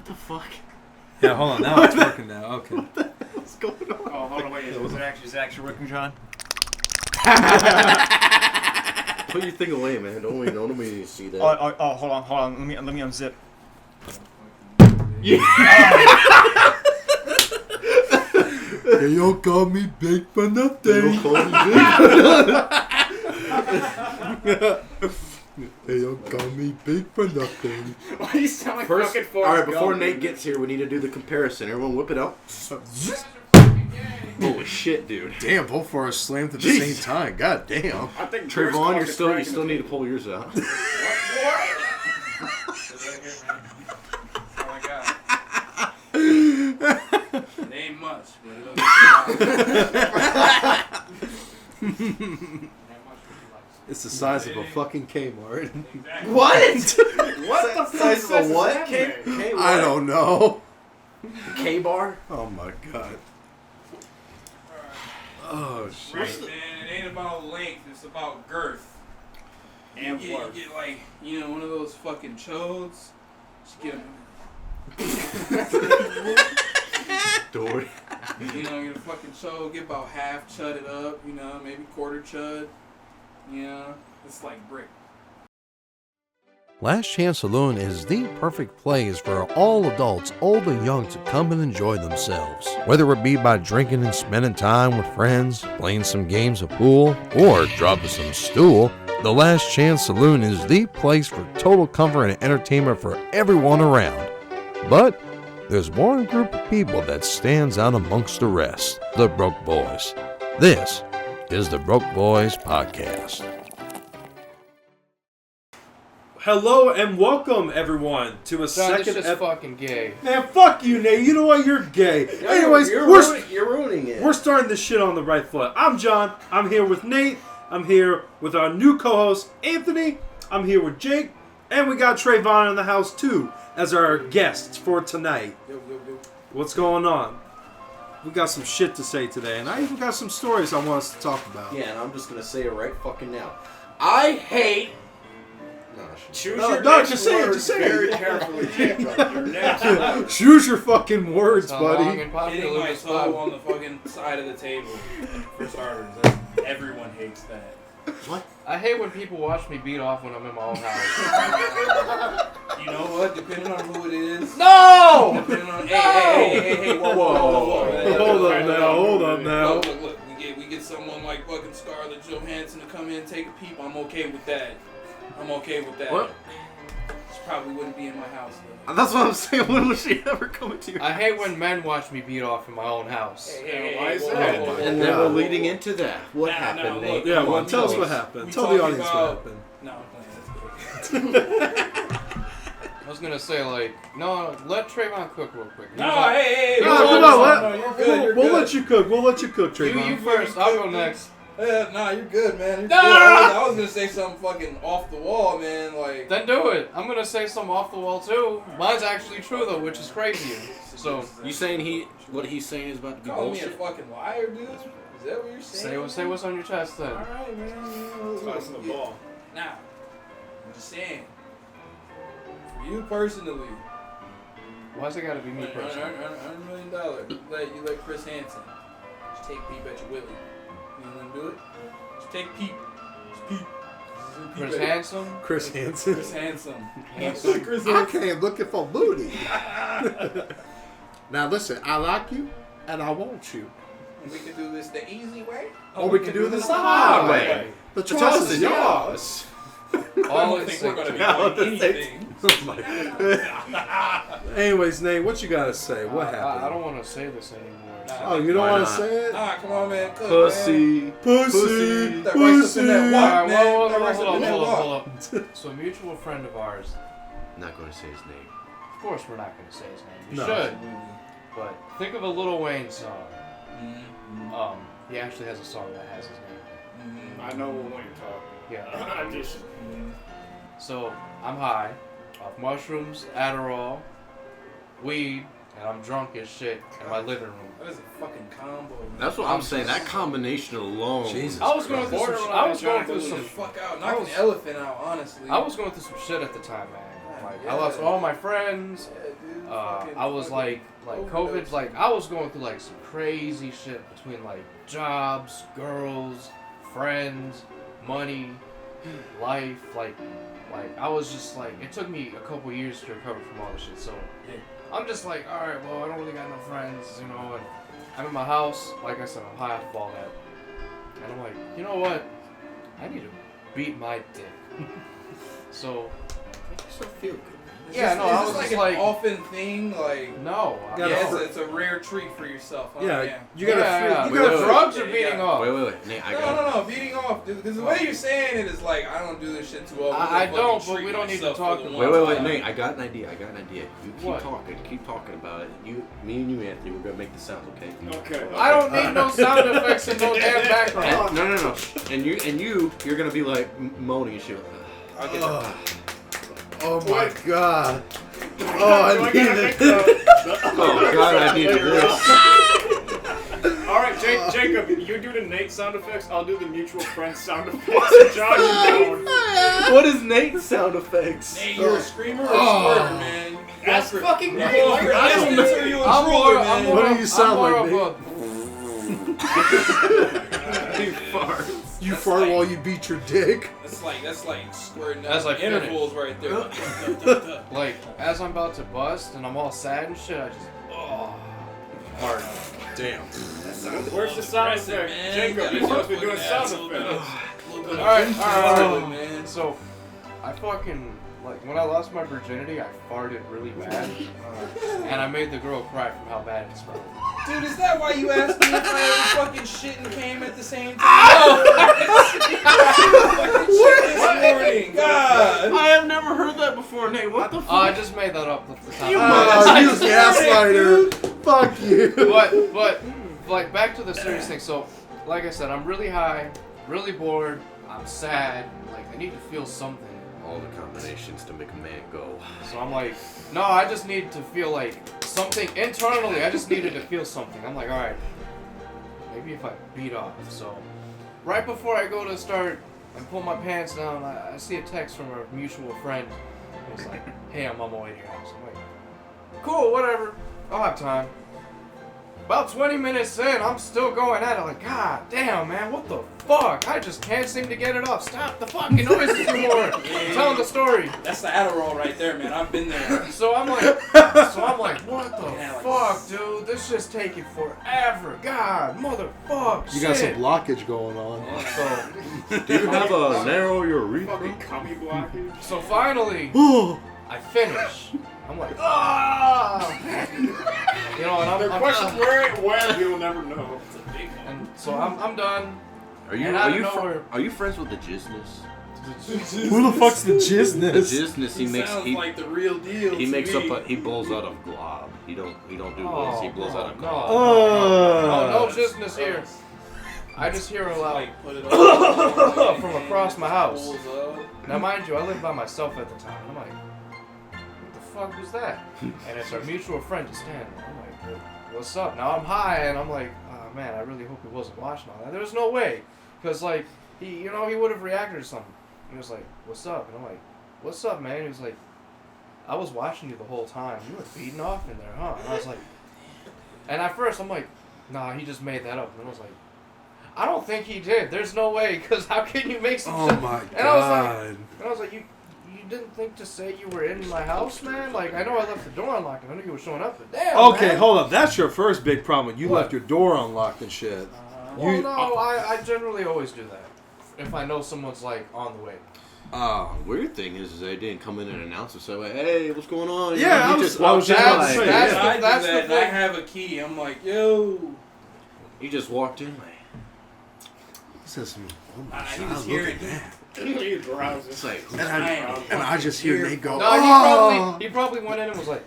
the fuck? Yeah, hold on. Now it's working now. Okay. What the hell's going on? Oh, hold on, wait. Is it actually working, John? Put your thing away, man. Don't let me see that. Oh, hold on. Let me unzip. Yeah. They don't call me big for nothing. They don't call me big. They don't call me big for nothing. Why do you sound like First, fucking all Forrest right, before Gump? Nate gets here, we need to do the comparison. Everyone, whip it out. Holy shit, dude. Damn, both of us slammed at the Jeez. same time. God damn. I think Trayvon, you still need to pull yours out. What? Oh my god. It ain't much, but It's the size of a fucking Kmart. Exactly. What? What the Size of a fuck what? is that, man? K what? I don't know. K-bar? Oh my god. Oh shit. Right, man. It ain't about length. It's about girth. And you get like, one of those fucking chodes. Just get them. Dory. Get a fucking chode. Get about half chudded up. Maybe quarter chud. It's like brick. Last Chance Saloon is the perfect place for all adults, old and young, to come and enjoy themselves. Whether it be by drinking and spending time with friends, playing some games of pool, or dropping some stool, the Last Chance Saloon is the place for total comfort and entertainment for everyone around. But there's one group of people that stands out amongst the rest, the Broke Boys. This is the Broke Boys Podcast. Hello and welcome everyone to a John, second this is fucking gay. Man, fuck you, Nate. You know what? You're gay. Yeah, Anyways, you're ruining it. we're starting this shit on the right foot. I'm John. I'm here with Nate. I'm here with our new co-host, Anthony. I'm here with Jake. And we got Trayvon in the house, too, as our guests for tonight. Yo. What's going on? We got some shit to say today, and I even got some stories I want us to talk about. Yeah, and I'm just going to say it right fucking now. I hate... Choose No, your no, next just say it, words just say very it. carefully. Your next word. Choose your fucking words, How long buddy. and popular Hitting my this toe pod- on the fucking side of the table. For starters, everyone hates that. What? I hate when people watch me beat off when I'm in my own house. You know what? Depending on who it is. No! Depending on hey, whoa. Hold up now. Look. We get someone like fucking Scarlett Johansson to come in and take a peep. I'm okay with that. What? She probably wouldn't be in my house though. That's what I'm saying. When was she ever coming to your I hate when men watch me beat off in my own house. Hey, Why is whoa, that? whoa, whoa, And whoa, then whoa, we're whoa. leading into that. What Now, happened, look, Nate? Yeah, Come well, on, tell us please. what happened. We Tell the talking audience what about- happened. No, I'm playing. That's good. I was gonna say, no, let Trayvon cook real quick. No, hey. No, hold come on, on, no, you're good. You're we'll good. let you cook. We'll let you cook, Trayvon. You first, I'll go next. Nah, you're good, man. You're No! good. I was gonna say something fucking off the wall, man. Like. Then do it. I'm gonna say something off the wall too. Mine's actually true though, which is crazier. So, You saying what he's saying is about to be Calling me a bullshit? fuing liar, dude? Is that what you're saying? say what's on your chest then. Alright, man. Tossing the ball. Now, I'm just saying. For you personally, Why's it gotta be me personally? $100 million. You like Chris Hansen. Just take a peep at your Willie. You wanna do it? Just take a peep. Just peep. Chris Handsome? Chris Hansen. Chris Hansen. I came looking for booty. Now listen, I like you and I want you. We can do this the easy way, Or we can do this the hard way. The The choice is yours. I All don't it's think we're gonna be No, doing the anything. Anyways, Nate, what you gotta say? What happened? I don't want to say this anymore. Nah. Oh, you don't Why want not? to say it? Nah, come on, man. Cook, man. Pussy. Pussy. That rice up in that Pussy. wok, Alright, man. hold That rice up in that wok. up. So a mutual friend of ours, Not going to say his name. of course we're not going to say his name. We No. should, but think of a Lil Wayne song. Mm-hmm. He actually has a song that has his name. I know when you're talking. Yeah. I just So I'm high off mushrooms, Adderall, weed, and I'm drunk as shit in my living room. That is a fucking combo. Man. That's what I'm saying. That combination alone. Jesus. I was going through some. I was going through Get the some. fuck out. I Knock was- an elephant out, honestly. I was going through some shit at the time, man. Like I lost all my friends. Yeah, dude. I was like COVID, like I was going through like some crazy shit between like jobs, girls, friends, money, life, like I was just like, it took me a couple years to recover from all this shit. So I'm just like, all right, well, I don't really got no friends, you know, and I'm in my house. Like I said, I'm high off of all that, and I'm like, you know what? I need to beat my dick. So. Make yourself feel good. Yeah, no, I was like just an like, often thing, like. no. Yeah, it's a rare treat for yourself. Huh? Yeah, you gotta yeah, feel. Wait, wait, drugs wait. are beating off. Wait. Nate, I got No, beating off, dude. Because the way you're saying it is like, I don't do this shit too often. I don't, but we don't need to talk about it. Wait, Nate, I got an idea. You What? keep talking about it. Me and you, Anthony, we're gonna make the sounds, okay? Okay. I don't need no sound effects and no damn background. No. And you're gonna be like moaning and shit. I'll get that. Oh my god. Oh, I need it. Oh god, I needed this. Alright, Jacob, you do the Nate sound effects, I'll do the mutual friend sound effects. John, you down. What is Nate's sound effects? Hey, you're a screamer or a squirter, man? That's fucking You're great. going for I don't distance or you a drooler, man? What do you sound like, You fart. You That's fart like- while you beat your dick? That's like squirting That's out like intervals right there. Like, as I'm about to bust and I'm all sad and shit, I just, hard. Damn. Where's the sound Impressive, effect? man. Jacob, You you're gotta supposed to be doing fucking sound add a little bit effects. of- little bit of Alright, intro, man. So, I fucking, like, when I lost my virginity, I farted really bad. And I made the girl cry from how bad it smelled. Dude, is that why you asked me if I ever fucking shit and came at the same time? Fucking shit this morning. God. I have never heard that before, Nate. What the fuck? I just made that up at the time. Oh, you gaslighter. Fuck you. But, like, back to the serious thing. So, like I said, I'm really high, really bored, I'm sad, like, I need to feel something. All the combinations to make a man go. So I'm like, no, I just need to feel like something internally. I just needed to feel something. I'm like, all right, maybe if I beat off. So right before I go to start and pull my pants down, I see a text from a mutual friend. It's like, hey, I'm on my way to your house. I'm like, cool, whatever. I'll have time. About 20 minutes in, I'm still going at it like, God damn, man, what the fuck? I just can't seem to get it off. Stop the fucking noises anymore. I'm telling the story. That's the Adderall right there, man. I've been there. So I'm like, what the fuck, dude? This just taking forever. God, motherfucker. You got some blockage going on. Do you have a narrow your Fucking urethra? cummy blockage. So finally, I finish. I'm like, you know, and The I'm question where you'll never know. It's a big one. and so I'm done. Are you And out of nowhere- are you friends with the Jizness? Who the fuck's the The jizness? Jizness, he makes Sounds like the real deal. he to makes me. up he blows out of glob. He don't do this. He blows out of no, glob. no business here. I just hear a loud Like put it on from across my house. Pulls up. Now, mind you, I lived by myself at the time. I'm like, what the fuck was that? And it's our mutual friend just standing there. I'm like, what's up? Now I'm high, and I'm like, oh man, I really hope he wasn't watching all that. There's no way, because like he would have reacted or something. He was like, what's up? And I'm like, what's up, man? He was like, I was watching you the whole time. You were beating off in there, huh? And I was like, and at first I'm like, nah, he just made that up. And I was like, I don't think he did. There's no way, because how can you make some Oh shit? my And I was like, god. And I was like, you didn't think to say you were in my house, man? Like, I know I left the door unlocked, and I knew you were showing up, but damn, Okay, man. hold up. That's your first big problem. You What? left your door unlocked and shit. Well, no, I generally always do that. If I know someone's, like, on the way. Weird thing is they didn't come in and announce it. So like, hey, what's going on? Yeah, You I just was walked just in about to like, say, that's Yeah, the- I do that's the that, and I thing. have a key. I'm like, yo. you just walked in like. He says, oh my He god, was look hearing at that. He's browsing. It's like And I just hear Nate go, No, he probably went in and was like,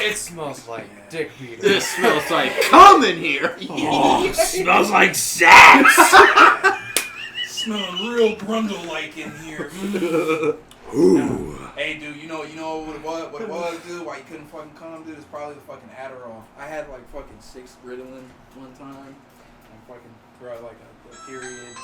it smells like dick beater. this smells like cum in here. oh, smells like sex. Smelling real Brundle-like in here. Ooh. Hey, dude, you know what it was, dude? Why you couldn't fucking come, dude? It's probably the fucking Adderall. I had like fucking 6 Ritalin one time. And fucking throughout like a period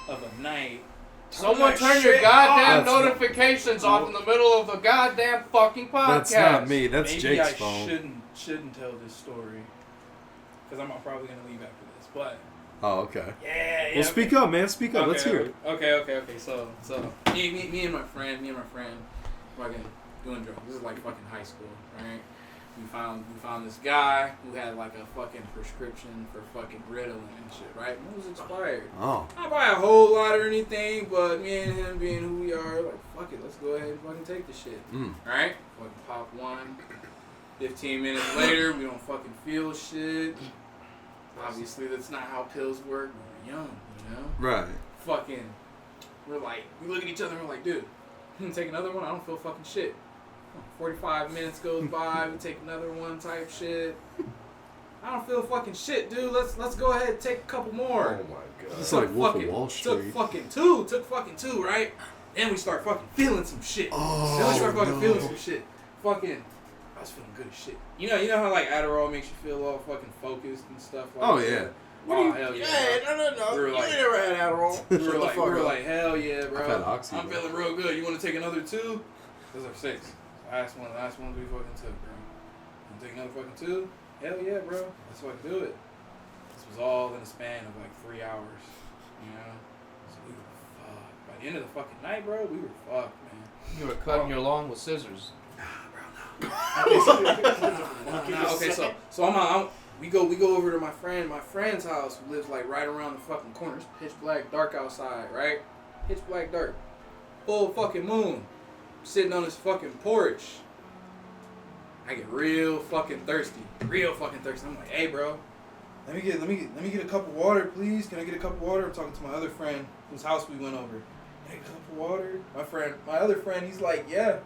of a night. Someone turn your goddamn That's not- notifications off in the middle of the goddamn fucking podcast. That's not me. That's Maybe Jake's I phone. shouldn't tell this story because I'm probably gonna leave after this. But Oh, okay. yeah. Well, speak up, man. Speak up. Let's hear it. Okay. So me and my friend, fucking doing drugs. This is like fucking high school, right? We found this guy who had like a fucking prescription for fucking Ritalin and shit, right? It was expired. Oh. Not by a whole lot or anything, but me and him being who we are, like, fuck it, let's go ahead and fucking take the shit. Alright? Fucking pop one. 15 minutes later, we don't fucking feel shit. Obviously, that's not how pills work. We were young, you know? Right. Fucking, we look at each other and we're like, dude, take another one? I don't feel fucking shit. 45 minutes goes by, we take another one type shit. I don't feel fucking shit, dude. Let's go ahead and take a couple more. Oh my god. It's like Wolf of Wall Took Street. fucking two, right? Then we start fucking feeling some shit. Then we start fucking feeling some shit. Fucking, I was feeling good as shit. You know how like Adderall makes you feel all fucking focused and stuff like Oh, that? yeah. Oh, hell yeah. No. We were like- you never had Adderall. We Shut were the like, fuck up. hell yeah, bro. I've had Oxy, I'm bro. feeling real good. You want to take another two? Those are 6. Last one we fucking took, bro. You take another fucking 2? Hell yeah, bro. Let's fucking do it. This was all in a span of like 3 hours, you know? So we were fucked. By the end of the fucking night, bro, we were fucked, man. You were cutting your lawn with scissors. Okay, so we go over to my friend's house who lives like right around the fucking corner. It's pitch black dark outside, right? Pitch black dark. Full fucking moon. Sitting on this fucking porch. I get real fucking thirsty. I'm like, hey bro, let me get a cup of water, please. Can I get a cup of water? I'm talking to my other friend whose house we went over. Can I get a cup of water? My other friend, he's like, yeah,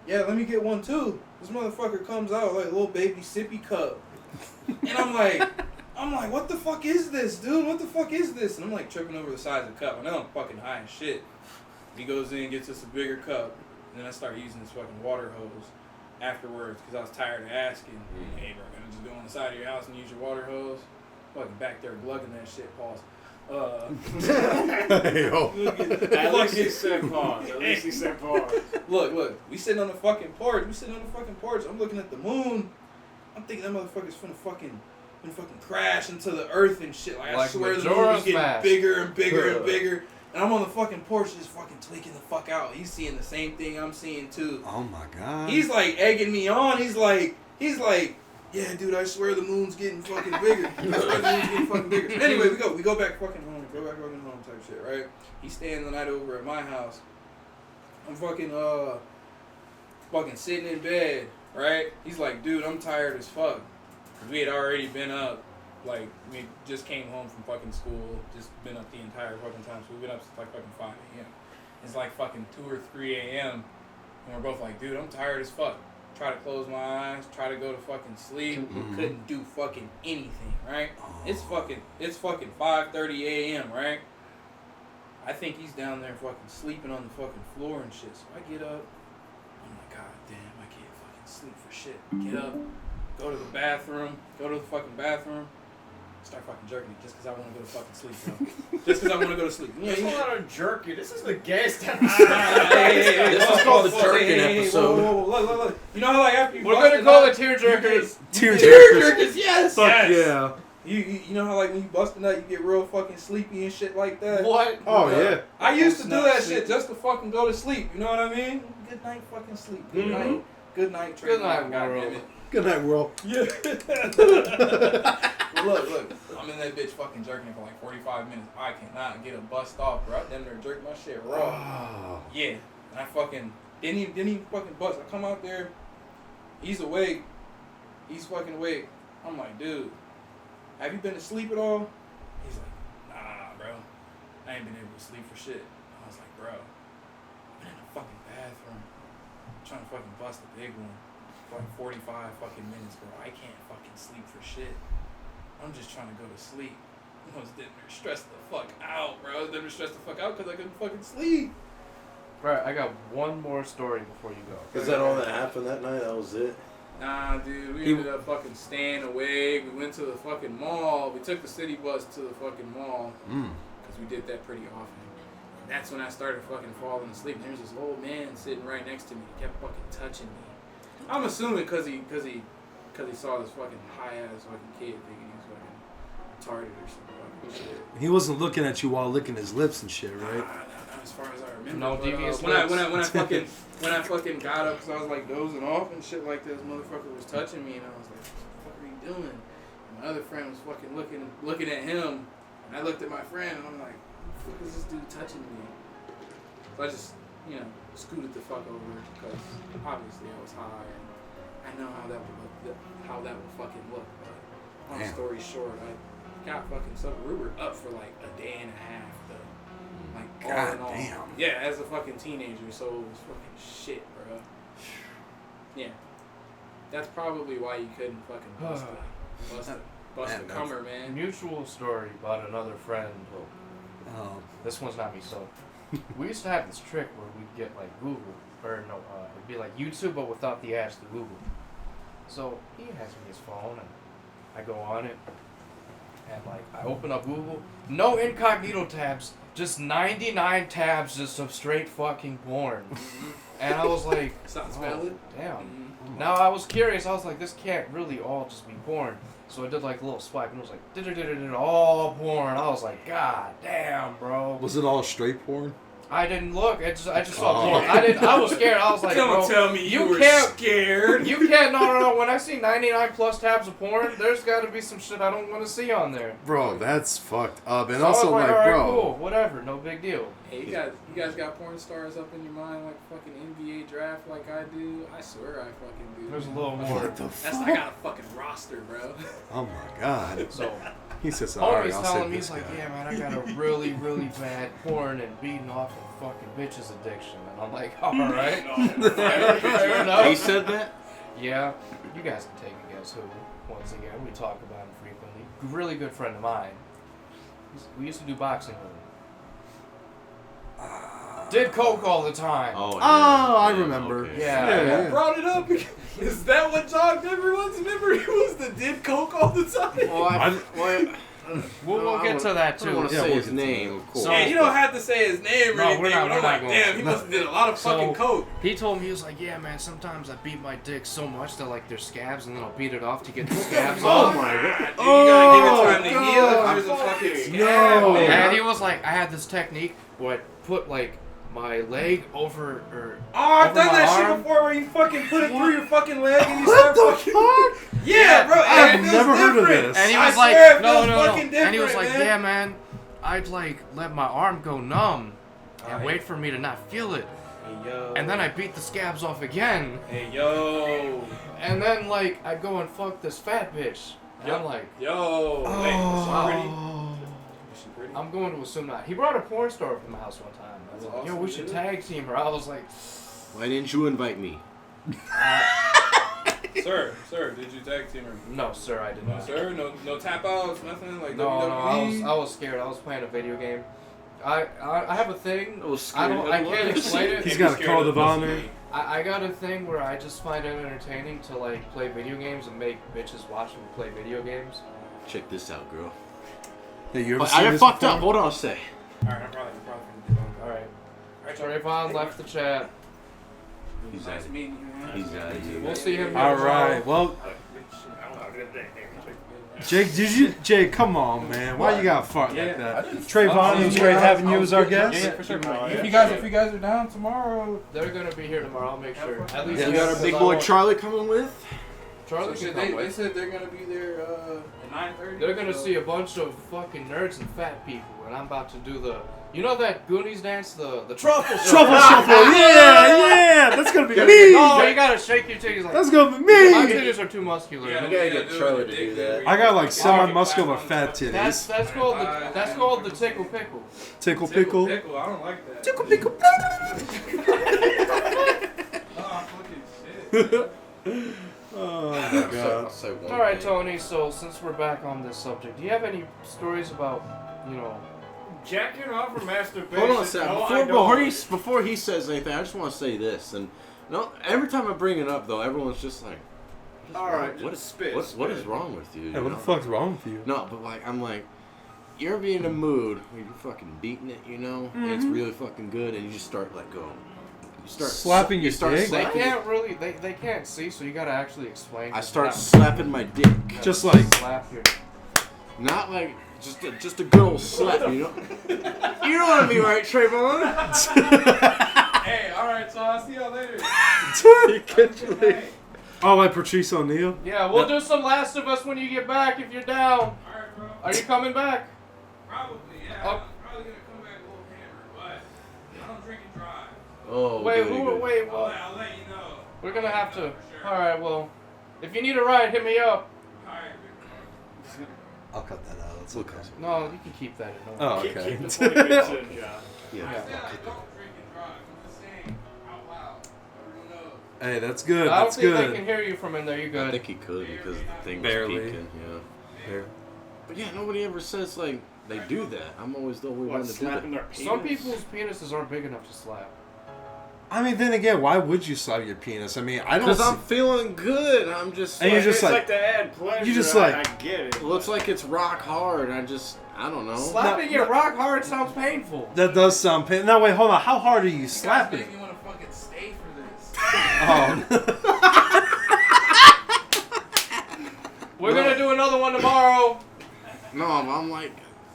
let me get one too. This motherfucker comes out like a little baby sippy cup. And I'm like, what the fuck is this, dude? What the fuck is this? And I'm like tripping over the size of the cup. I know I'm fucking high as shit. He goes in, gets us a bigger cup, and then I start using this fucking water hose afterwards because I was tired of asking. Hey, bro, can I just go on the side of your house and use your water hose? Fucking back there glugging that shit, pause. At least he said pause. Look, we sitting on the fucking porch. I'm looking at the moon. I'm thinking that motherfucker's finna fucking crash into the earth and shit. Like I swear the moon Majora's is getting Mask. bigger and bigger and bigger. And I'm on the fucking porch just fucking tweaking the fuck out. He's seeing the same thing I'm seeing too. Oh my god. He's like egging me on. He's like, yeah, dude, I swear the moon's getting fucking bigger. Anyway, we go back fucking home. Type shit, right? He's staying the night over at my house. I'm fucking sitting in bed, right? He's like, dude, I'm tired as fuck. 'Cause we had already been up. Like, we just came home from fucking school, just been up the entire fucking time, so we've been up since like fucking 5 a.m. It's like fucking 2 or 3 a.m. And we're both like, dude, I'm tired as fuck. Try to close my eyes, try to go to fucking sleep. Couldn't do fucking anything, right? It's fucking 5:30 a.m., right? I think he's down there fucking sleeping on the fucking floor and shit. So I get up. I'm like, god damn, I can't fucking sleep for shit. Get up, go to the bathroom, start fucking jerking it just because I want to go to fucking sleep, bro. Just because I want to go to sleep. There's a lot of jerky. This is the gayest episode. This is called the jerking episode. Whoa, look. You know how like after you We're bust gonna a call nut, it tear jerkers. Tearjerkers, yes. Fuck yeah. You know how like when you bust a nut, you get real fucking sleepy and shit like that. What? Oh yeah. I used to do that shit just to fucking go to sleep. You know what I mean? Good night, fucking sleep. Good night. Good night, Trey. Good night, God world. damn it. Good night, world. Yeah. Look. I'm in that bitch fucking jerking it for like 45 minutes. I cannot get a bust off, bro. I damn near jerk my shit raw. Yeah. And I fucking didn't even fucking bust. I come out there. He's awake. He's fucking awake. I'm like, dude, have you been to sleep at all? He's like, nah, bro. I ain't been able to sleep for shit. I was like, bro, I've been in the fucking bathroom trying to fucking bust a big one for like 45 fucking minutes, bro. I can't fucking sleep for shit. I'm just trying to go to sleep. I was getting stressed the fuck out, bro. I was getting stressed the fuck out because I couldn't fucking sleep. Right, I got one more story before you go. Is that all that happened that night? That was it? Nah, dude, we ended up fucking staying away. We went to the fucking mall. We took the city bus to the fucking mall. Because we did that pretty often. that's when I started fucking falling asleep. There's this old man sitting right next to me. He kept fucking touching me. I'm assuming because he saw this fucking high ass fucking kid thinking he was fucking retarded or some fucking shit. He wasn't looking at you while licking his lips and shit, right? Not as far as I remember. No but, devious when I lips. when I fucking got up because I was like dozing off and shit like this, motherfucker was touching me and I was like, what the fuck are you doing? And my other friend was fucking looking at him and I looked at my friend and I'm like, what the fuck is this dude touching me? So I just, scooted the fuck over because obviously I was high and I know how that would fucking look. But long story short, I got fucking Ruber up for like a day and a half though. Like all in all. Damn. Yeah, as a fucking teenager, so it was fucking shit, bro. Yeah. That's probably why you couldn't fucking bust a cummer, man. Mutual story about another friend. Oh. This one's not me, so we used to have this trick where we'd get like Google, it'd be like YouTube but without the ads to Google. So he has me his phone and I go on it and like I open up Google, no incognito tabs, just 99 tabs just of straight fucking porn. And I was like, Sounds valid. Damn. Mm-hmm. Now I was curious, I was like, this can't really all just be porn. So I did like a little swipe and it was like, all porn. I was like, God damn, bro. Was it all straight porn? I didn't look. I just saw porn. I was scared. I was like, Don't bro, tell me you were can't, scared. You can't. No. When I see 99 plus tabs of porn, there's got to be some shit I don't want to see on there. Bro, that's fucked up. And So also, I was like, like, all right, bro. cool, whatever, no big deal. Hey, you guys got porn stars up in your mind like fucking NBA draft like I do? I swear I fucking do. There's a little more. What the I fuck? got a fucking roster, bro. Oh my god. So He says, alright, homie's I'll telling save me, this he's like, guy. yeah, man, I got a really, really bad porn and beating off and fucking bitches addiction. And I'm like, all right. Fair enough. He said that? Yeah, you guys can take a guess who. Once again, we talk about him frequently. Really good friend of mine. We used to do boxing with him. Did coke all the time. Oh, I remember. Okay. Yeah. I brought it up because is that what jogged everyone's memory? Was the did coke all the time? We'll get to that I don't too. want to Yeah, say we'll his get to name, that. of course. So- Yeah, you don't have to say his name or No, anything, we're not- but I'm we're not like, going damn, to. he must have did a lot of fucking coke. He told me, he was like, yeah, man, sometimes I beat my dick so much that like there's scabs and then I'll beat it off to get the scabs off. my god. Dude, you gotta give it time to heal if there's a fucking scab, No. man. And he was like, I had this technique where I put like my leg over or Oh, I've over done my that arm. shit before where you fucking put it through your fucking leg and you What start the fucking... fuck? Yeah, bro, I've and it feels never heard of different. this. And he I was swear like, it no. feels fucking And he was different, like, man. yeah, man, I'd like let my arm go numb and Alright. wait for me to not feel it. Hey, yo. And then I beat the scabs off again. Hey, yo. And then like I go and fuck this fat bitch. And I'm like, Yo. Wait, was she pretty? Was she pretty? I'm going to assume not. He brought a porn star up to my house one time. I was That's like, yo, awesome, we should dude. tag team her. I was like, Why didn't you invite me? Sir, did you tag team her? no, sir, I did No, not. sir, no tap outs, nothing like No, WWE. I was scared. I was playing a video game. I have a thing. I was I scared. can't explain it. He's got a code of honor. I got a thing where I just find it entertaining to like play video games and make bitches watch me play video games. Check this out, girl. Hey, you ever But seen I this fucked before? up. Hold on a sec. Alright, I'm probably gonna do All right. that. Trayvon left the chat. He's Nice out. meeting you, man. He's out of here. We'll see him. All right. Well, Jake, come on, man. Why you got fucked like that? Trayvon, it was great having you as our guest. Yeah, for sure. If you guys are down tomorrow, They're gonna be here tomorrow. I'll make sure. At least Yeah. We got our big boy Charlie coming with. Charlie can come they with. said they're gonna be there at 9:30. They're gonna see a bunch of fucking nerds and fat people, and I'm about to do the. You know that Goonies dance, the truffle shuffle. Truffle shuffle, yeah, that's gonna be me. No, you gotta shake your titties like. That's gonna be My me. titties are too muscular. Yeah, You gotta yeah, get do Charlie it, to dick do thing that. where you I got like fucking semi-muscular clap on fat the- That's titties. that's called the tickle pickle. Tickle Tickle pickle. pickle. I don't like that. Tickle pickle. Oh, fucking shit. Oh my god. I'll say one All right, thing. Tony. So since we're back on this subject, do you have any stories about, you know? Jacking off or masturbation? Hold on a second. No, I Before he says anything, I just want to say this. And no, every time I bring it up, though, everyone's just like, All right, what just is spit. what is wrong with you? Hey, you what the know? fuck's wrong with you? No, but like I'm like, you ever be in a mood where you're fucking beating it, you know, and it's really fucking good, and you just start like going. You start Slapping your start dick? They slapping- can't really. They can't see, so you gotta actually explain. I start slapping my dick. Just like slap your. Not like just a good old slap, you know. You know what I mean, right, Trayvon? Hey, alright, so I'll see y'all later. oh, like Patrice O'Neal. Yeah, we'll do some Last of Us when you get back if you're down. Alright, bro. Are you coming back? Probably, yeah. Oh. I'm probably gonna come back a little hammered, but I don't drink and drive. Oh, Wait, goody, who? goody. Wait, I'll well, let you know. we're gonna have to. For sure. All right, well, if you need a ride, hit me up. Alright, big I'll cut that out. It's okay. No, you can keep that in. Oh, Keep okay. the 20 minutes in, John. Yeah. Yeah. I said I don't drink and drive. I'm just saying out loud. Everyone knows. Hey, that's good. I don't That's think good. they can hear you from in there. You I good? think he could because the thing was Barely. peaking, yeah. Here. But yeah, nobody ever says like they do that. I'm always the only What, one to do that. slapping their penis? Some people's penises aren't big enough to slap. I mean, then again, why would you slap your penis? I mean, I don't. Because I'm see- feeling good. I'm just. And you're like, just It's like- like to add pleasure. you just I like- get it. it looks like it's rock hard. I don't know. Slapping it rock hard sounds painful. That does sound pain. No, wait, hold on. How hard are you You guys slapping? make me want to fucking stay for this. Oh. We're gonna do another one tomorrow. No, I'm like,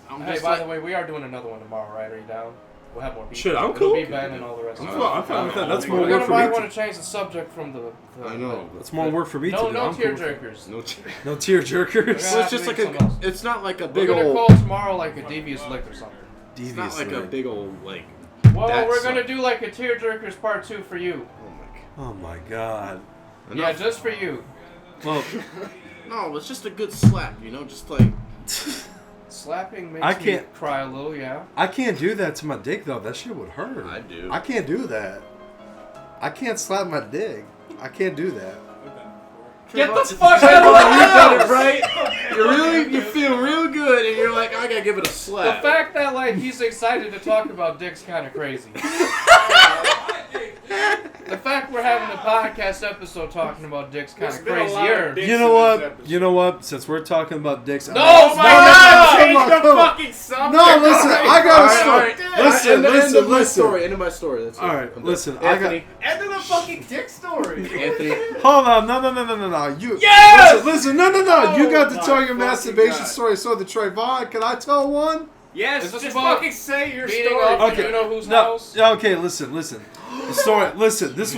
I'm Hey, just by like, the way, we are doing another one tomorrow, right? Are you down? We'll have more people. Shit, I'm It'll cool. be Ben and all the rest of I'm us. fine with that. That's more We're work gonna for might me. want to change the subject from the I know. That's more work for me No, to do. no I'm tear cool. jerkers. No, No tear jerkers. so it's just like Something else. it's not like a We're big gonna old. call tomorrow like a devious lick or something. It's not like a big old like. Well, That's we're gonna do like a tear jerkers part 2 for you. Oh my god. Oh my god. Yeah, Enough. just for you. Well, No, it's just a good slap, you know, just like. Slapping makes I me can't- cry a little, yeah. I can't do that to my dick though. That shit would hurt. I do. I can't do that. I can't slap my dick. I can't do that. Get the fuck out of the house! Right? You feel real good, and you're like, I gotta give it a The slap. fact that like he's excited to talk about dick's kind of crazy. The fact we're having a podcast episode talking about dick's kind There's of been a lot of crazier. dicks You in know this what? episode. You know what? Since we're talking about dicks, No, Oh my no, god! no, Change no, the come on. fucking subject! No, listen. I got a Alright, story. alright. Listen, End of listen, my listen. story. End of my story. That's it. All right, I'm done. listen. Anthony. End of the fucking dick story! Anthony. Hold on, no. You. Yes! Listen, no. You Oh got to my tell your fucking masturbation God. story. So the Trayvon, can I tell one? Yes, Is this just about fucking say your beating story. up Okay. you know whose No. house? Okay, listen. The story. Listen, this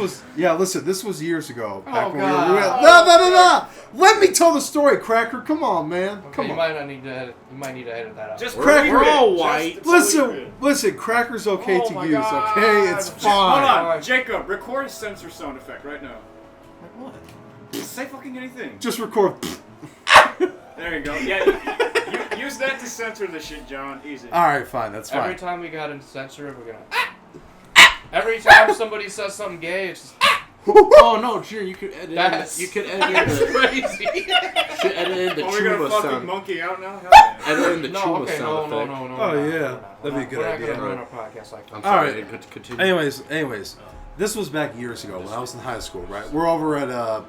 was years ago. Back Oh, when God. we were No. Let me tell the story, Cracker. Come on, man. Okay, Come you on. might not need to edit. You might need to edit that out. Just Cracker. believe We're it. all Just white. believe it. Listen. Cracker's okay Oh to my use. God. Okay, it's Just fine. Hold on, Fine. Jacob, record a censor sound effect right now. Like what? Just say fucking anything. Just record. There you go. Yeah, you use that to censor the shit, John. Easy. All right, fine. That's fine. Every time we got to censor it, we're gonna. Every time somebody says something gay, it's just. Oh no, sure. You could edit. That's- You could edit in the. crazy. Should edit in the Are we gonna Chuba fucking sound. monkey out now? Hell yeah. Edit in the No, Chuba okay, sound no. effect. Oh, we're yeah. not. That'd be a good We're idea. not gonna ruin our podcast like that. I'm All sorry. right. Continue. Anyways, this was back years ago when I was in high school, right? We're over at a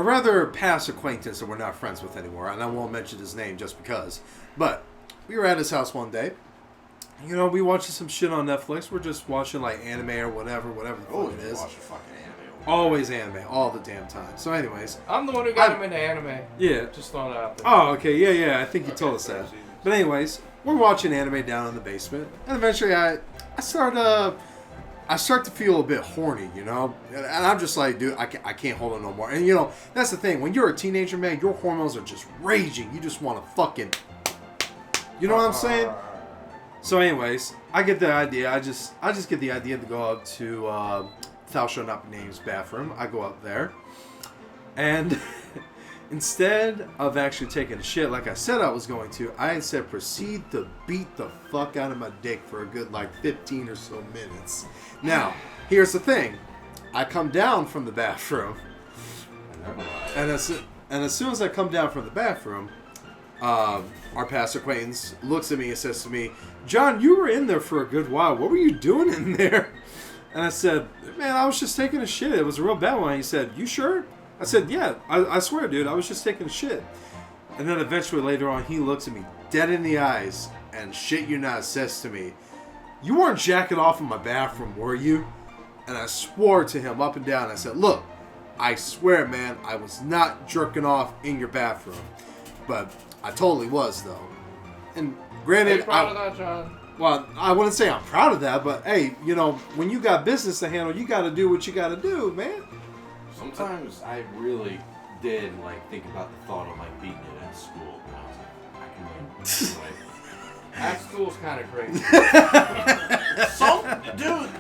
rather past acquaintance that we're not friends with anymore, and I won't mention his name just because. But we were at his house one day. You know, we watching some shit on Netflix. We're just watching like anime or whatever the fuck it is. Always anime, all the damn time. So, anyways, I'm the one who got him into anime. yeah. Just throwing it out there. Oh, okay, yeah. I think you told us that. But anyways, we're watching anime down in the basement, and eventually I start to feel a bit horny, you know, and I'm just like, dude, I can't hold it no more. And you know, that's the thing. When you're a teenager, man, your hormones are just raging. You just want to fucking, you know what I'm saying? So, anyways, I get the idea. I just get the idea to go out to Thou Shalt Not Be Named's bathroom. I go out there, and instead of actually taking a shit like I said I was going to, I instead proceed to beat the fuck out of my dick for a good like 15 or so minutes. Now, here's the thing. I come down from the bathroom, and as soon as I come down from the bathroom, our past acquaintance looks at me and says to me, "John, you were in there for a good while. What were you doing in there?" And I said, "Man, I was just taking a shit. It was a real bad one." He said, "You sure?" I said, "Yeah, I swear, dude. I was just taking a shit." And then eventually later on, he looks at me dead in the eyes and shit you not says to me, "You weren't jacking off in my bathroom, were you?" And I swore to him up and down. I said, "Look, I swear, man, I was not jerking off in your bathroom." But I totally was, though. And granted, Are you proud of that, John? well, I wouldn't say I'm proud of that, but hey, you know, when you got business to handle, you got to do what you got to do, man. Sometimes I really did like think about the thought of like beating it at school. And I was like, I can like. At school's kind of crazy.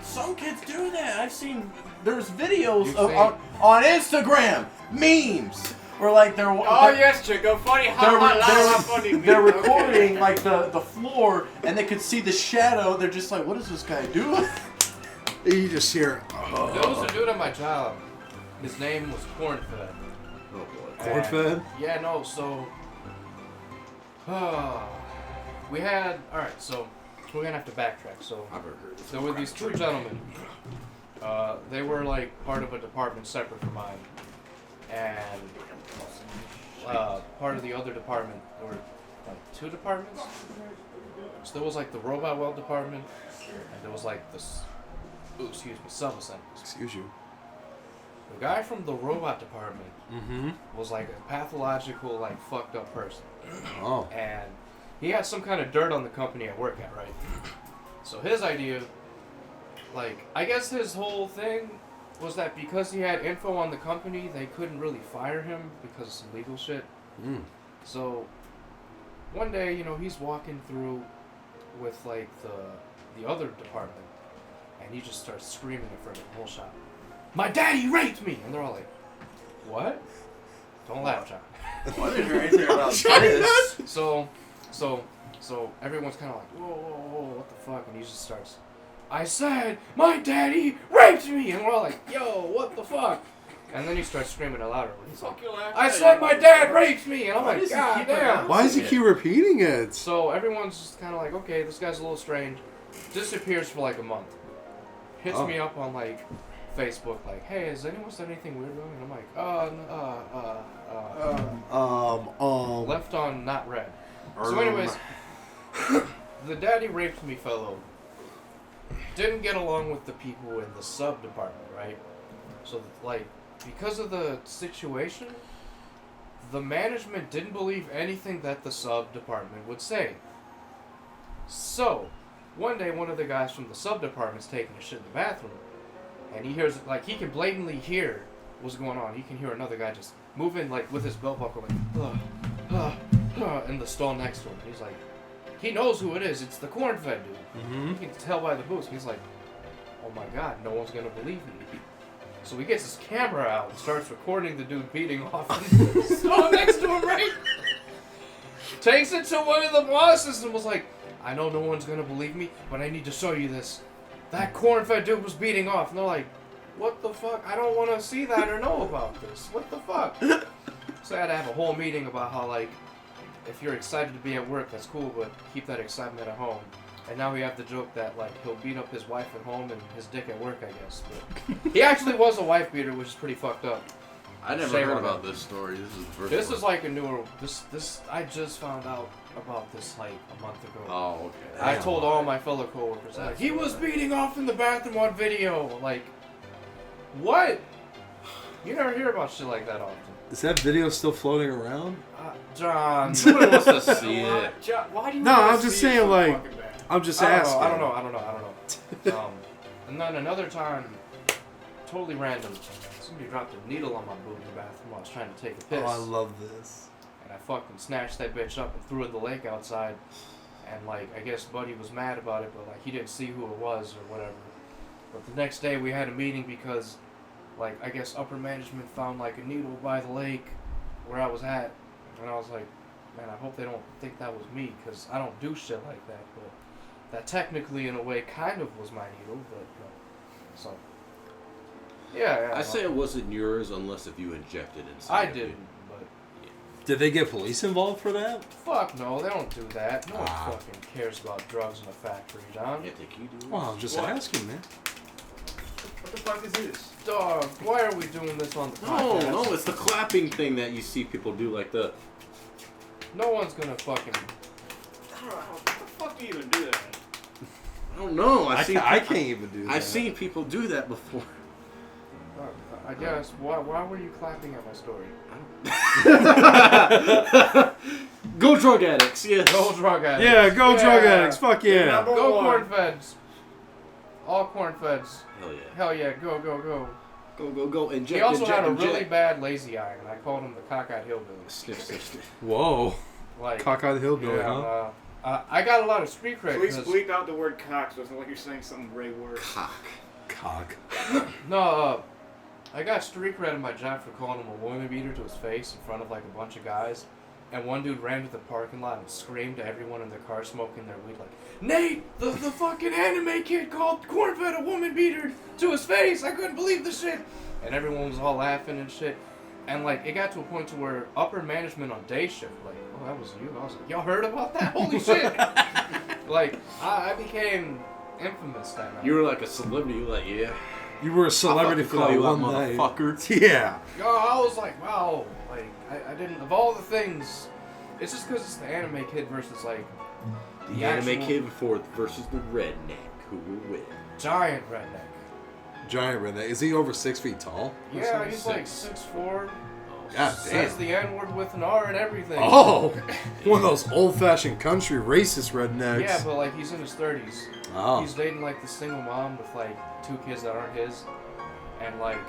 Some kids do that. I've seen. There's videos You've of, seen- on Instagram, memes, where like they're. Oh yes, Chico, funny. How funny. They're Okay. recording like the floor, and they could see the shadow. They're just like, "What is this guy doing?" You just hear, There was a dude at my job. His name was Cornfed. Oh boy. corn-fed? Yeah, no, so... we had... Alright, so we're gonna have to backtrack. So I've heard this. there were these two gentlemen. They were like part of a department separate from mine. And part of the other department, there were like two departments. So there was like the robot weld department, and there was like this... Ooh, excuse me, sub-assemblies. Excuse you. The guy from the robot department Mm-hmm. was like a pathological, like fucked up person. Oh. And he had some kind of dirt on the company I work at, right? So his idea, like, I guess his whole thing was that because he had info on the company, they couldn't really fire him because of some legal shit. Mm. So one day, you know, he's walking through with like the other department, and he just starts screaming in front of the whole shop, "My daddy raped me!" And they're all like, "What?" Don't laugh, John. I didn't hear anything about this. So everyone's kind of like, whoa, whoa, whoa, what the fuck? And he just starts, "I said, my daddy raped me!" And we're all like, "Yo, what the fuck?" And then he starts screaming it louder. He's like, "I said my dad raped me!" And I'm like, "God damn." Why does he keep repeating it? So everyone's just kind of like, okay, this guy's a little strange. Disappears for like a month. Hits me up on like Facebook, like, "Hey, has anyone said anything weird about me?" And I'm like, left on not read. So anyways, the daddy raped me fellow didn't get along with the people in the sub department, right? So like, because of the situation, the management didn't believe anything that the sub department would say. So one day, one of the guys from the sub department's taking a shit in the bathroom, and he hears, like, he can blatantly hear what's going on. He can hear another guy just moving, like, with his belt buckle, like, in the stall next to him. He's like, he knows who it is. It's the corn-fed dude. Mm-hmm. You can tell by the boots. He's like, "Oh my god, no one's gonna believe me." So he gets his camera out and starts recording the dude beating off in the stall next to him, right? Takes it to one of the bosses and was like, "I know no one's gonna believe me, but I need to show you this. That corn-fed dude was beating off." And they're like, "What the fuck? I don't want to see that or know about this. What the fuck?" So I had to have a whole meeting about how, like, if you're excited to be at work, that's cool, but keep that excitement at home. And now we have the joke that, like, he'll beat up his wife at home and his dick at work, I guess. But he actually was a wife beater, which is pretty fucked up. I never Shame heard on about him. this story. This is the first This one. is like a newer. This I just found out about this like a month ago. Oh, okay. I told all my fellow coworkers, like, he was beating off in the bathroom on video. Like, what? You never hear about shit like that often. Is that video still floating around? John. Nobody wants to see it. Why do you No, wanna I'm just see it saying, so like, fucking bad? I'm just I asking. don't know. And then another time, totally random, somebody dropped a needle on my boob in the bathroom while I was trying to take a piss. Oh, I love this. And I fucking snatched that bitch up and threw it in the lake outside. And, like, I guess Buddy was mad about it, but, like, he didn't see who it was or whatever. But the next day we had a meeting because, like, I guess upper management found, like, a needle by the lake where I was at. And I was like, man, I hope they don't think that was me, because I don't do shit like that. But that technically, in a way, kind of was my needle, but, no. So, yeah. I say it wasn't yours unless if you injected it. I didn't, but... Did they get police involved for that? Fuck no, they don't do that. No one fucking cares about drugs in a factory, John. Yeah, think you do. Well, I'm just asking, man. What the fuck is this? Dog, why are we doing this on the No, podcast? no, it's the clapping thing that you see people do, like the. No one's gonna fucking. What the fuck do you even do that? I don't know. I can't even do that. I've seen people do that before. I guess. Why were you clapping at my story? Go drug addicts, yes. Go drug addicts. Yeah, go drug addicts. Fuck yeah. Number Go one. corn feds. All corn feds. Hell yeah. Hell yeah. Go, go, go. Go, go, go. Inject, He also inject, had a inject. really bad lazy eye, and I called him the cockeyed hillbilly. Sniff, sniff, sniff. Whoa. Like, Cockeyed hillbilly, yeah, huh? I got a lot of street cred. Please 'cause- bleep out the word cock so it's not like you're saying something way worse. Cock. Cock. No, I got street cred in my job for calling him a woman beater to his face in front of like a bunch of guys. And one dude ran to the parking lot and screamed to everyone in their car smoking their weed like, Nate, the fucking anime kid called Cornfed a woman beater to his face. I couldn't believe the shit. And everyone was all laughing and shit. And like, it got to a point to where upper management on day shift, like, oh, that was you? I was like, y'all heard about that? Holy shit. Like, I became infamous that night. You were like a celebrity. You were like, yeah. You were a celebrity I'll for fucking that call you one out, night. motherfucker. Yeah. Yo, I was like, wow, like, I didn't, of all the things, it's just because it's the anime kid versus, like, The anime kid versus the redneck who will win. giant redneck. Giant redneck. Is he over 6 feet tall? Yeah, he's like 6'4", God says damn. the N-word with an R and everything. Oh! One of those old-fashioned country racist rednecks. Yeah, but, like, he's in his 30s. Oh. He's dating, like, the single mom with, like, 2 kids that aren't his. And, like,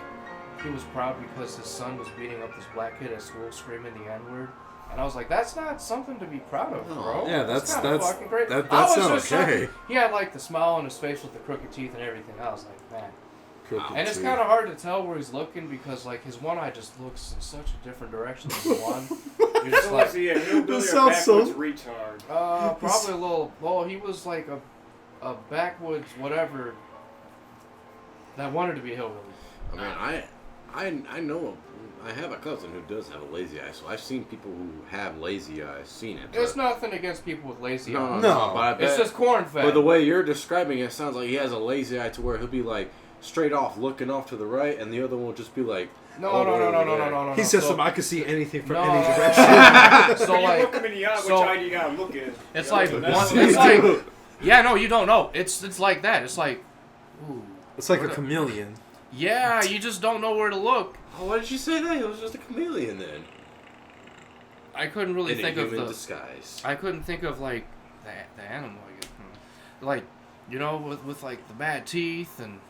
he was proud because his son was beating up this black kid at school screaming the N-word. And I was like, that's not something to be proud of, bro. Yeah, that's kinda fucking great. that's I was not just okay. shocked. He had like the smile on his face with the crooked teeth and everything. I was like, man. Crooked And it's teeth. kind of hard to tell where he's looking because like his one eye just looks in such a different direction than the one. You're just So like, is he a hillbilly This or sounds so- backwards retard? probably a little. Well, he was like a backwoods whatever that wanted to be a hillbilly. I mean, I know. I have a cousin who does have a lazy eye, so I've seen people who have lazy eyes seen it. It's nothing against people with lazy No, eyes. No. but I bet, It's just corn fat. But the way you're describing it sounds like he has a lazy eye to where he'll be like straight off looking off to the right, and the other one will just be like. No. He says So- something, I can see anything from No. any direction. So When you like, look him in the eye, which so- eye do you gotta look at? it's You like know, one. that's- It's like, yeah, no, you don't know. It's like that. It's like, ooh, It's like a What a- chameleon. yeah, you just don't know where to look. Oh, why did you say that? It was just a chameleon then. I couldn't really In think a of human the. disguise. I couldn't think of like the animal. I guess. Like, you know, with like the bad teeth and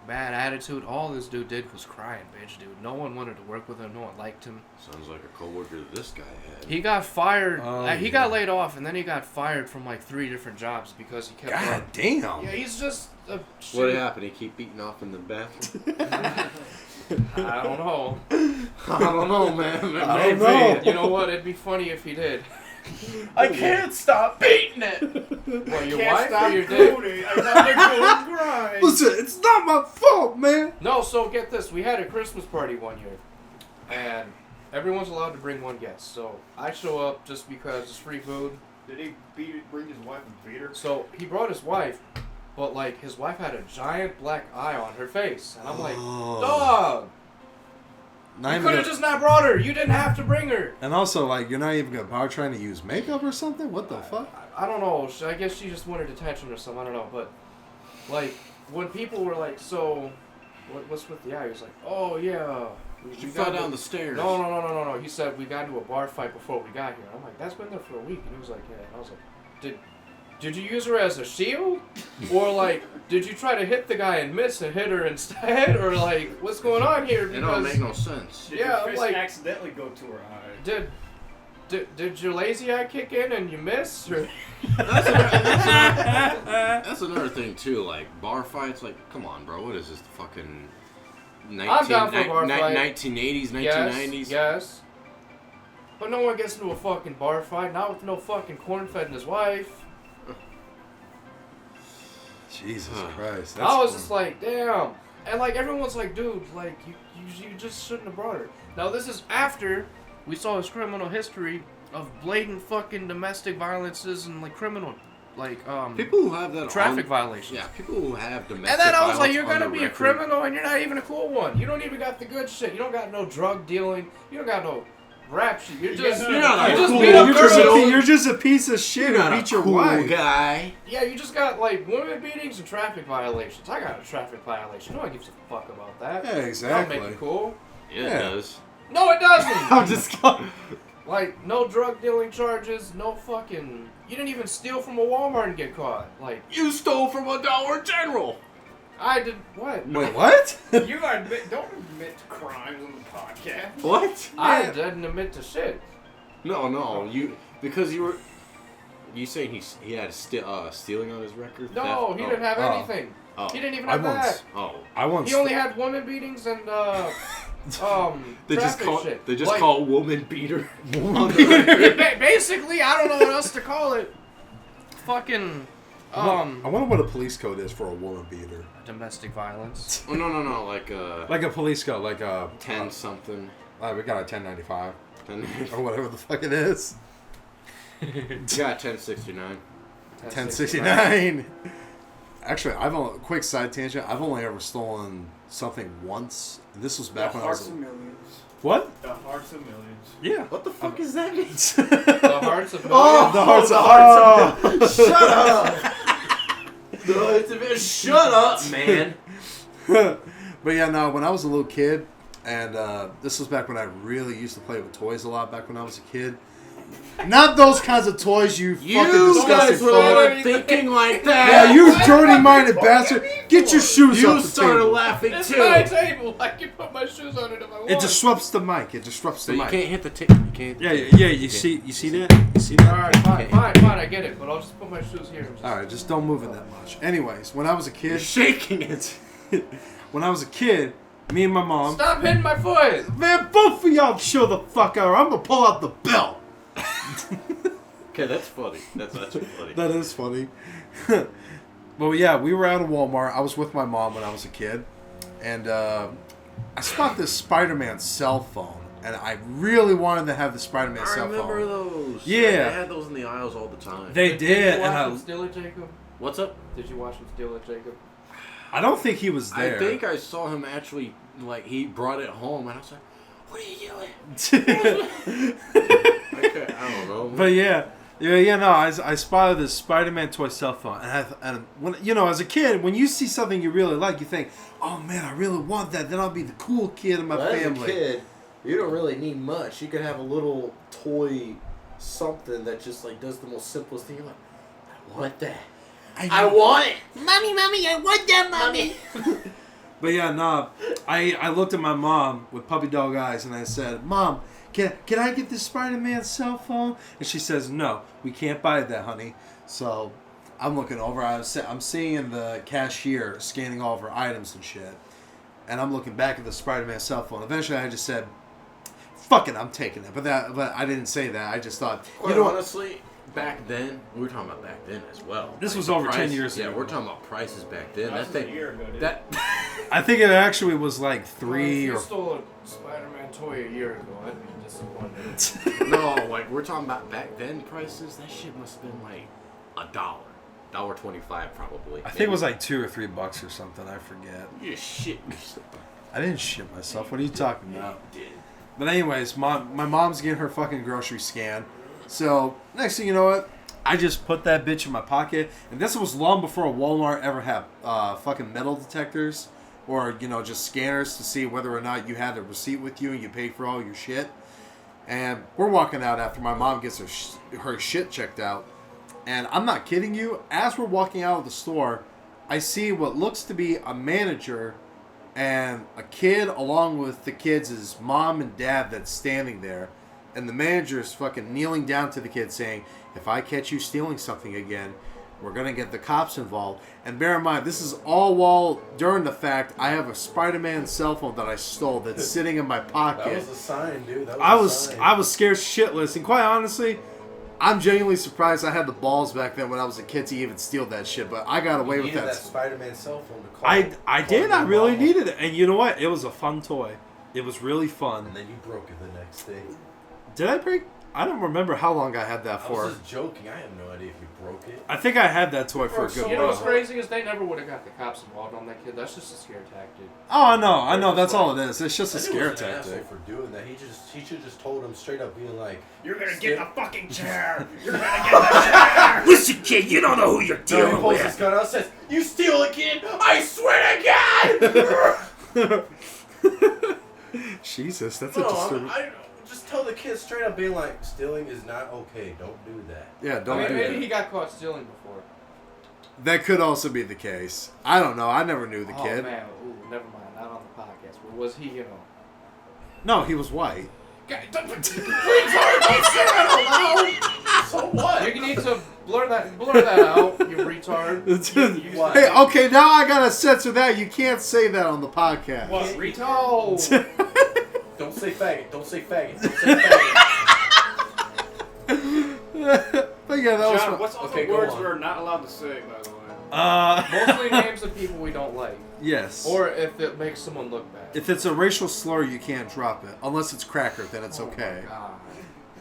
bad attitude, all this dude did was cry and bitch, dude. No one wanted to work with him. No one liked him. Sounds like a coworker that this guy had. He got fired. Oh, He got laid off, and then he got fired from like 3 different jobs because he kept. God damn. Yeah, he's just a. What shitty- happened? He keep beating off in the bathroom. I don't know. I don't know, man. I don't know. You know what? It'd be funny if he did. I can't stop beating it. Well, your Can't wife or stop your dick? Cody. I gotta go and grind. Listen, it's not my fault, man. No, so get this. We had a Christmas party one year, and everyone's allowed to bring one guest. So I show up just because it's free food. Did he bring his wife and beat her? So he brought his wife, but like his wife had a giant black eye on her face, and I'm like, Oh. dog, Not you even could have gonna- just not brought her. You didn't have to bring her. And also, like, you're not even gonna bother trying to use makeup or something? What the fuck? I don't know. I guess she just wanted attention or something. I don't know. But like when people were like, so what's with the eye? He was like, oh yeah. She we fell got down into- the stairs. No. He said we got into a bar fight before we got here. I'm like, that's been there for a week. And he was like, yeah. And I was like, did you use her as a shield? Or like, did you try to hit the guy and miss and hit her instead? Or like, what's going on here? It don't make no sense. Did Yeah, your I'm fist like- accidentally go to her eye? Did your lazy eye kick in and you miss? Or That's another thing too. Like bar fights. Like, come on, bro. What is this? The fucking I'm down for a bar fight. 1980s, 1990s. Yes. But no one gets into a fucking bar fight, not with no fucking corn-fed and his wife. Jesus Huh. Christ. I was just like, damn. And like everyone's like, dude, like you just shouldn't have brought her. Now this is after we saw his criminal history of blatant fucking domestic violences and like criminal, like People who have that traffic on, violations. Yeah, people who have domestic. And then I was like, violence you're on gonna the be a record. criminal and you're not even a cool one. You don't even got the good shit. You don't got no drug dealing. You don't got no rap sheet. You're just You're not you a just cool beat up girls. You're just a piece of shit You're who not beat a your cool wife. guy. Yeah, you just got like women beatings and traffic violations. I got a traffic violation. No one gives a fuck about that. Yeah, That'll exactly. make it cool. Yeah, Yeah. it does. No, it doesn't. I'm just Like, no drug dealing charges, no fucking... You didn't even steal from a Walmart and get caught. Like, You stole from a Dollar General. I did... What? Wait, what? You don't admit to crimes on the podcast. What? I didn't admit to shit. No, because you were. You saying he had stealing on his record? No, Theft? he didn't have anything. Oh. He didn't even I have once. that. Oh. He only had woman beatings and, They just traffic call shit. they just Like, call woman beater. basically, I don't know what else to call it. Fucking, I wonder what a police code is for a woman beater. domestic violence. Oh no, like Like a police code, like a 10 something. we got a 1095 10, or whatever the fuck it is. yeah, 1069. 1069. Actually, quick side tangent. I've only ever stolen something once. This was back The when I was. Hearts of Millions. What? The Hearts of Millions. Yeah. What the fuck is that mean? The hearts of Oh, The hearts of. Shut up! No, it's a bit. Shut up, man. But yeah, no. When I was a little kid, and this was back when I really used to play with toys a lot. Back when I was a kid. Not those kinds of toys, you fucking disgusting guys were fuck. thinking like that. Yeah, you dirty-minded bastard. Get your shoes You off the started table. laughing It's too. my table. I can put my shoes on it if I want. It disrupts the mic. It disrupts So the you mic. can't hit the tip. You can't. Yeah. You see that? You see that? Alright, fine, I get it, but I'll just put my shoes here. All right, just don't move it that much. Anyways, when I was a You're kid, shaking it. when I was a kid, me and my mom. Stop hitting my foot! Man, both of y'all chill the fuck out, or I'm gonna pull out the belt. Okay, that's funny. That's actually funny. That is funny. But yeah, we were out of Walmart. I was with my mom when I was a kid, and I spot this Spider-Man cell phone, and I really wanted to have the Spider-Man I cell remember phone. those. Yeah. They had those in the aisles all the time. They Did did, you and watch him I, steal it, Jacob? What's up? Did you watch him steal it, Jacob? I don't think he was there. I think I saw him actually, like, he brought it home, and I was like, what are you doing? Okay, I don't know. But yeah, no, I spotted this Spider-Man toy cell phone, and when as a kid, when you see something you really like, you think, oh man, I really want that. Then I'll be the cool kid in my family. As a kid, you don't really need much. You could have a little toy something that just like does the most simplest thing. You're like, I want that. I want it. Mommy, I want that, mommy. But yeah, no, I looked at my mom with puppy dog eyes, and I said, Mom, can I get this Spider-Man cell phone? And she says, no, we can't buy that, honey. So I'm looking over. I'm seeing the cashier scanning all of her items and shit. And I'm looking back at the Spider-Man cell phone. Eventually, I just said, fuck it, I'm taking it. But I didn't say that. I just thought, Quite honestly, back then, we were talking about back then as well. This Like, was the over price, 10 years ago. Yeah, we're talking about prices back then. That was a year ago, dude. That I think it actually was like If 3 you or... stole a Spider-Man toy a year ago, I'd be disappointed. no, like we're talking about back then prices. That shit must have been like $1, $1.25 probably. I think it was like $2 or $3 or something. I forget. You shit. I didn't shit myself. What are you talking Yeah, about? you did. But anyways, my mom's getting her fucking grocery scan. So next thing you know what? I just put that bitch in my pocket. And this was long before Walmart ever had fucking metal detectors. Or, just scanners to see whether or not you had a receipt with you and you paid for all your shit. And we're walking out after my mom gets her shit checked out. And I'm not kidding you. As we're walking out of the store, I see what looks to be a manager and a kid along with the kids' mom and dad that's standing there. And the manager is fucking kneeling down to the kid saying, if I catch you stealing something again, we're going to get the cops involved. And bear in mind, this is all while, during the fact, I have a Spider-Man cell phone that I stole that's sitting in my pocket. That was a sign, dude. That I was was a sign. I was scared shitless, and quite honestly, I'm genuinely surprised I had the balls back then when I was a kid to even steal that shit. But I got away You with needed that. that Spider-Man cell phone to call. I call did. I your really mom. needed it, and you know what? It was a fun toy. It was really fun. And then you broke it the next day. Did I break? I don't remember how long I had that I for. was just joking. I have no idea if you broke it. I think I had that toy for a good You know what's while. crazy is they never would have got the cops involved on that kid. That's just a scare tactic. Oh, I know. That's all it is. It's just a That dude scare was an asshole tactic. for doing that. He should just told him straight up, being like, You're gonna get the fucking chair. You're gonna get the chair. Listen, kid, you don't know who you're no, he pulls his gun out and says, "You steal again! I swear to God!" Jesus, that's a No, disturbing. I just tell the kid straight up, being like, "Stealing is not okay. Don't do that." Yeah, don't do Maybe that. he got caught stealing before. That could also be the case. I don't know. I never knew the Oh kid. man, ooh, never mind. Not on the podcast. But was he, No, he was white. So what? You need to blur that out, you retard. What? Hey, okay, now I gotta censor that. You can't say that on the podcast. What? Retard. Don't say faggot. Don't say faggot. Don't say faggot. But yeah, that was John, fun. what's all Okay, the go words on. we're not allowed to say, by the way? Mostly names of people we don't like. Yes. Or if it makes someone look bad. If it's a racial slur, you can't drop it. Unless it's cracker, then it's Oh okay. my God.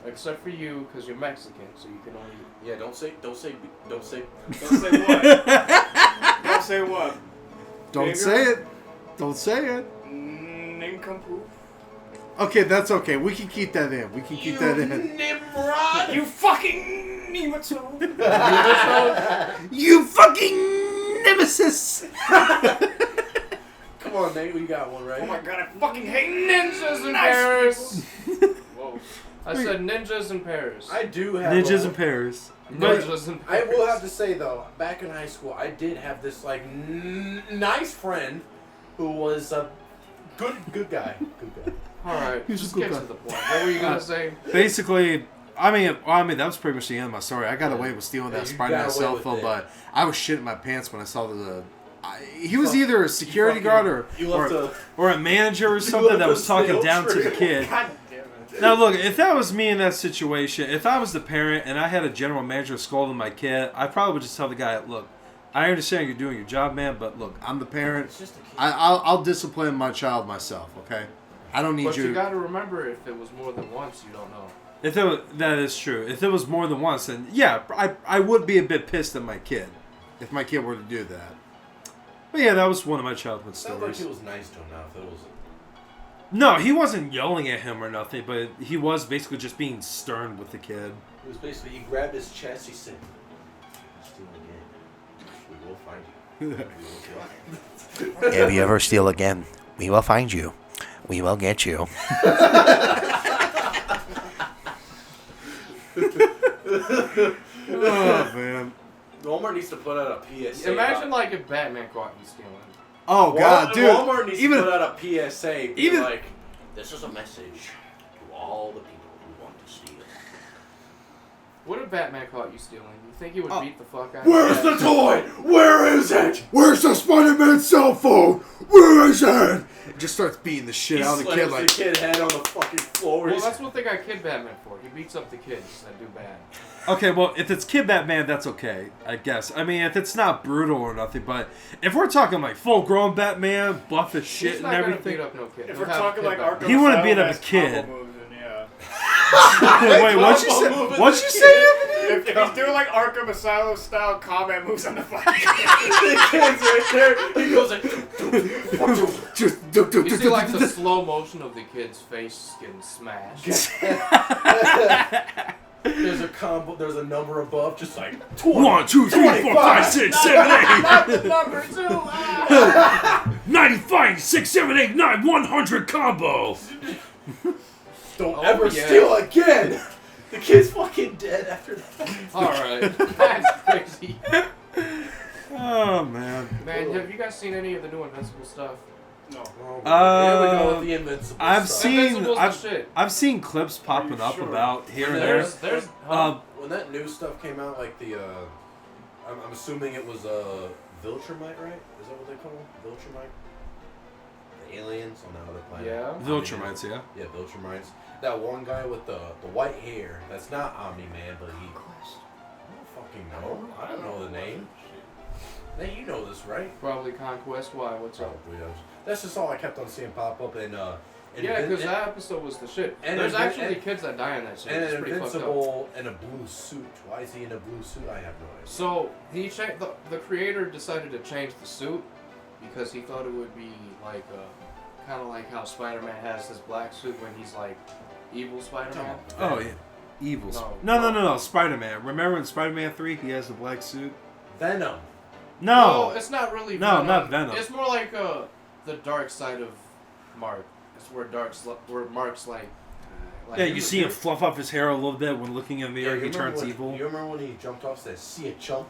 Except for you, because you're Mexican, so you can only... Yeah, don't say. Don't say what? Don't say what? Don't Nigger? say it. Don't say it. Nincompoop. Okay, that's okay. We can keep that in. We can keep that in. Nimrod! You fucking nematode. You fucking nemesis! Come on, Nate. We got one, right? Oh my god, I fucking hate Ninjas in nice Paris! Whoa. I said ninjas in Paris. I do have Ninjas a- in Paris. Ninjas in I Paris. will have to say though, back in high school, I did have this like nice friend who was a good guy. Good guy. Alright, He's a just good get guy. to the point. What were you gonna say? Basically, I mean, that was pretty much the end of my story. I got away with stealing Yeah, that you Spider-Man got away cell with phone, it. but I was shitting my pants when I saw he was either a security guard or a manager or something left that a was talking snail down to the trail. kid. God damn it. Now look, if that was me in that situation, if I was the parent and I had a general manager scolding my kid, I probably would just tell the guy, look, I understand you're doing your job, man, but look, I'm the parent. It's just a kid. I'll discipline my child myself, okay? I don't need But you. you gotta remember, if it was more than once, you don't know. That is true. If it was more than once, then yeah, I would be a bit pissed at my kid if my kid were to do that. But yeah, that was one of my childhood Sounds like stories. he was nice to him now. If it was. No, he wasn't yelling at him or nothing, but he was basically just being stern with the kid. It was basically, he grabbed his chest, he said, "Steal again. We will find you. We will kill you." If you ever steal again, we will find you. We will get you. Oh man. Walmart needs to put out a PSA. Imagine, like, if Batman caught you stealing. Oh god, dude. Walmart needs even to put out a PSA. Be even- like, this is a message to all the people who want to steal. What if Batman caught you stealing? You think he would beat the fuck out Where's of the you? toy? Where is it? Where's the Spider-Man cell phone? Where is it? It just starts beating the shit out of the kid like. the kid head on the fucking floor. Well, that's what they got Kid Batman for. He beats up the kids that do bad. Okay, well, if it's Kid Batman, that's okay, I guess. I mean, if it's not brutal or nothing, but if we're talking like full-grown Batman, buff as shit He's and not gonna everything. beat up no kid. If He'll we're have talking Kid like Batman. Arkham He wouldn't beat up a Asylum-esque kid. combo moves, then yeah. Wait, what'd you say? What'd you say, Anthony? If he's doing like Arkham Asylum style combat moves on the fucking the kid's right there. He goes like, You see, like, the slow motion of the kid's face getting smashed. there's a combo, there's a number above, just like 20, 1, 2, 3, 4, 5, 6, 7, 8. Not the number 2. 95, 6, 7, 8, 9, 100 combo. Don't Oh, ever yeah. steal again. The kid's fucking dead after that. Alright, that's crazy. Oh man. Man, have you guys seen any of the new Invincible stuff? No. Here we go with the Invincible I've stuff. seen Invincible's the shit. I've seen clips popping up sure? about here and there. There's When that new stuff came out, like the, I'm assuming it was Viltrumite, right? Is that what they call them? Viltrumite? The aliens on that other planet. Yeah. Viltrumites, yeah. Yeah, Viltrumites. That one guy with the white hair. That's not Omni-Man, but he. I don't fucking know. I don't know the name. Nate, you know this, right? probably Conquest. Why? What's up? Probably is. That's just all I kept on seeing pop up, and Yeah, because that episode was the shit. And There's actually kids that die in that shit. And It's an pretty fucked up. Invincible in a blue suit. Why is he in a blue suit? I have no idea. So he the creator decided to change the suit because he thought it would be like kind of like how Spider-Man has his black suit when he's like evil Spider-Man. Oh yeah, evil. No. No. Spider-Man. Remember in Spider-Man 3, he has the black suit. Venom. No, it's not really. No, Venom. not Venom. It's more like the dark side of Mark. It's where Mark's like. Yeah, you see him fluff up his hair a little bit when looking in the mirror. He turns evil. You remember when he jumped off? Said, "See a chump."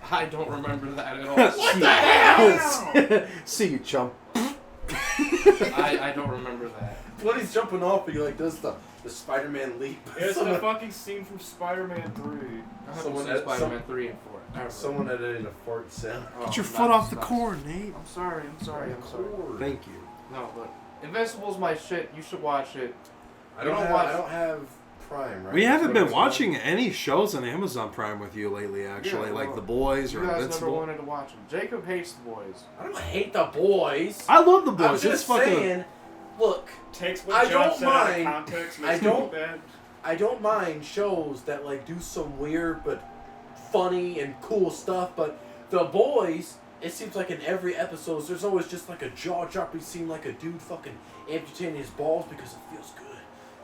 I don't remember that at all. What the hell? See you, chump. I don't remember that. When he's jumping off, he like does the Spider-Man leap. It's the fucking scene from Spider-Man 3. I haven't seen Spider-Man 3 and 4. Someone edited a fart sound. Get your foot off the cord, Nate. I'm sorry. Thank you. No, but Invincible's my shit. You should watch it. I don't have Prime, right? We haven't been watching any shows on Amazon Prime with you lately, actually, like The Boys or You guys Invincible. never wanted to watch them. Jacob hates The Boys. I don't hate The Boys. I love The Boys. I'm just saying, look, Takes what I John don't said out of mind. context, I makes it don't- look bad. I don't mind shows that like do some weird but funny and cool stuff, but The Boys, it seems like in every episode there's always just like a jaw-dropping scene, like a dude fucking amputating his balls because it feels good.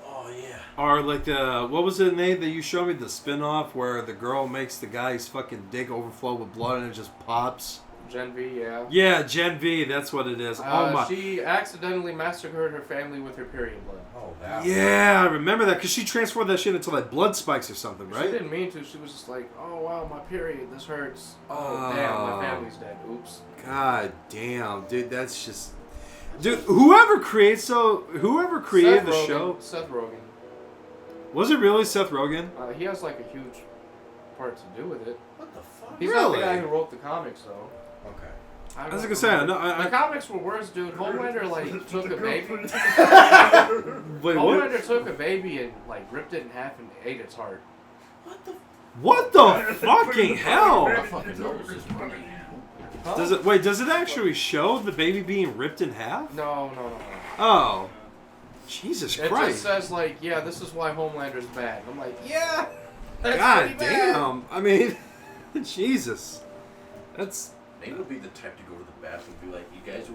Oh yeah. Or like the, what was it, Nate, that you showed me, the spin-off where the girl makes the guy's fucking dick overflow with blood and it just pops? Gen V, yeah. Yeah, Gen V, that's what it is. Oh my. She accidentally massacred her family with her period blood. Oh, that. Yeah, I remember that because she transformed that shit into like blood spikes or something, right? She didn't mean to. She was just like, oh wow, my period, this hurts. Oh damn, my family's dead. Oops. God damn, dude, that's just... Dude, whoever created the Rogen, show... Seth Rogen. Was it really Seth Rogen? He has like a huge part to do with it. What the fuck? He's not the guy who wrote the comics though. Okay. I was gonna say, the comics were worse, dude. Homelander like took a baby. Wait, Homelander what? took a baby and like ripped it in half and ate its heart. What the fucking hell? My fucking nose is running. Huh? Does it actually show the baby being ripped in half? No. Oh. Jesus It Christ. just says like, yeah, this is why Homelander's bad. I'm like, yeah. That's God pretty bad. damn. I mean, Jesus. That's... Nate would be the type to go to the bathroom and be like, you guys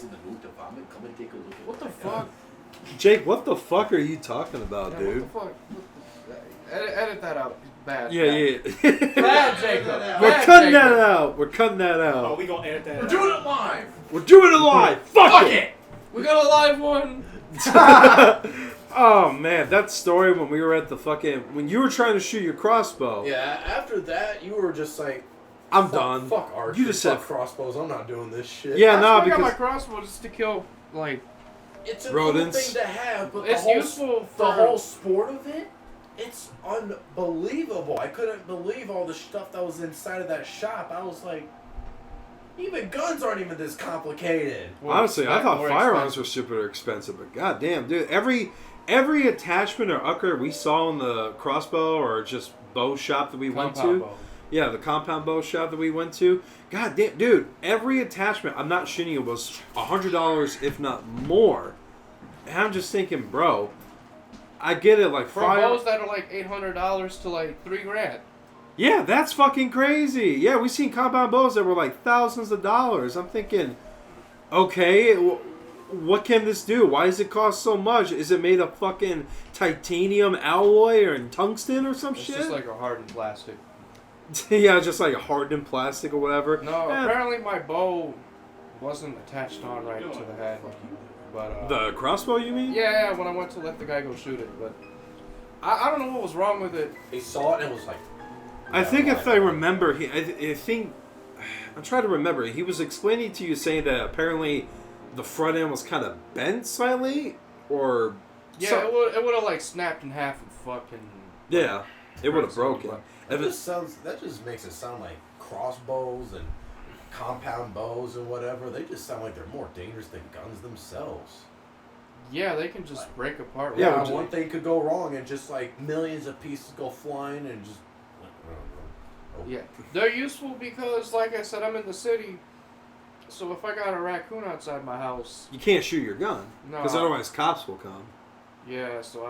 in the mood to vomit? Come and take a look at What the fuck? Jake, what the fuck are you talking about, Yeah, dude? What the fuck? Edit that out. Bad. Yeah. Bad, Jacob. We're cutting that out. We're cutting that Oh, out. we gonna edit that. We're doing it live! We're doing it live. Fuck it. We got a live one. Oh man, that story when we were at the when you were trying to shoot your crossbow. Yeah, after that, you were just like, I'm done. Fuck archery, You just said fuck crossbows, I'm not doing this shit. Yeah, I no, still got my because crossbow just to kill like. It's a rodents. cool thing to have, but It's useful for the whole sport of it, it's unbelievable. I couldn't believe all the stuff that was inside of that shop. I was like, even guns aren't even this complicated. honestly, I thought more firearms expensive. were super expensive, but goddamn, dude, every attachment or ucker we saw in the crossbow or just bow shop that we went Compound to. bow. Yeah, the compound bow shop that we went to. God damn, dude, every attachment, I'm not shitting you, was $100, if not more. And I'm just thinking, bro, I get it, like From bows that are like $800 to like $3,000. Yeah, that's fucking crazy. Yeah, we seen compound bows that were like thousands of dollars. I'm thinking, okay, what can this do? Why does it cost so much? Is it made of fucking titanium alloy or tungsten or some It's shit? just like a hardened plastic. Yeah, just like hardened plastic or whatever. No, Yeah. apparently my bow wasn't attached on right to the head. But The crossbow, you mean? yeah, when I went to let the guy go shoot it, but I don't know what was wrong with it. He saw it and was like, I think if I remember, I think I'm trying to remember. He was explaining to you, saying that apparently the front end was kind of bent slightly, or Yeah, it would have like snapped in half and fucking. yeah, it would have broken. that just makes it sound like crossbows and compound bows and whatever. They just sound like they're more dangerous than guns themselves. Yeah, they can just break apart. Yeah, Yeah, which- one thing could go wrong and just like millions of pieces go flying and just. Yeah, they're useful because, like I said, I'm in the city. So if I got a raccoon outside my house, You can't shoot your gun no. because otherwise cops will come. Yeah, so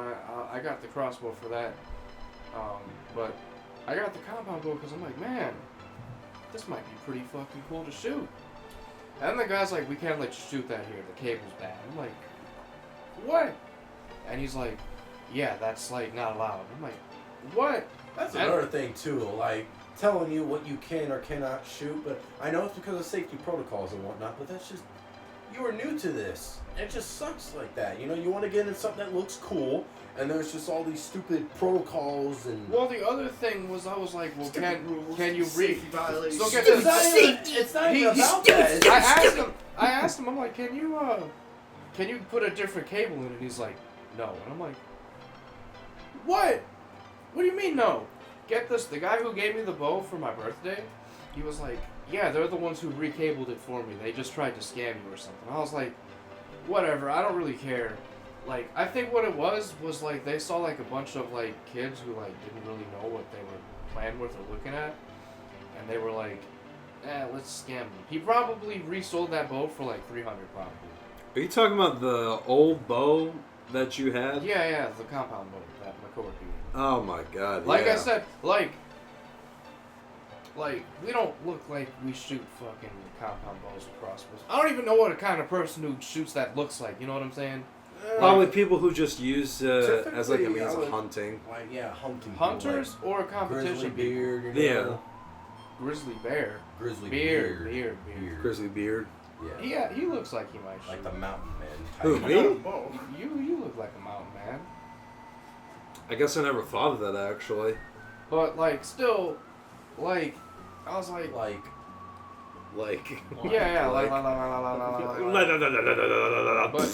I got the crossbow for that. But I got the compound bow because I'm like, man, this might be pretty fucking cool to shoot. And the guy's like, we can't let you shoot that here. The cable's bad. I'm like, what? And he's like, yeah, that's like not allowed. I'm like, what? That's another thing too, like telling you what you can or cannot shoot. But I know it's because of safety protocols and whatnot. But that's just you are new to this. It just sucks like that. You know, you want to get in something that looks cool, and there's just all these stupid protocols and. Well, the other thing was I was like, well, can you read? Safety violations. So get It's this. not even about that. I asked him. I'm like, can you put a different cable in it? He's like, no. And I'm like, what? What do you mean no? Get this. The guy who gave me the bow for my birthday, he was like, yeah, they're the ones who recabled it for me. They just tried to scam you or something. I was like, whatever. I don't really care. Like, I think what it was like they saw like a bunch of like kids who like didn't really know what they were playing with or looking at, and they were like, let's scam them. He probably resold that bow for like $300 probably. Are you talking about the old bow that you had? Yeah, the compound bow that my coworker used. Oh my god. Like yeah. I said, like we don't look like we shoot fucking compound bows and crossbows. I don't even know what a kind of person who shoots that looks like. You know what I'm saying? Probably people who just use as like a typically, means I would- of hunting. Like hunting. Hunters or Like competition grizzly people? beard. You know? Grizzly bear. Grizzly Beard. Grizzly beard. Yeah. Yeah, he looks like he might shoot. Like the mountain man type. Who, me? You look like a mountain man. I guess I never thought of that actually. But like still, like I was like, Like. yeah, like. But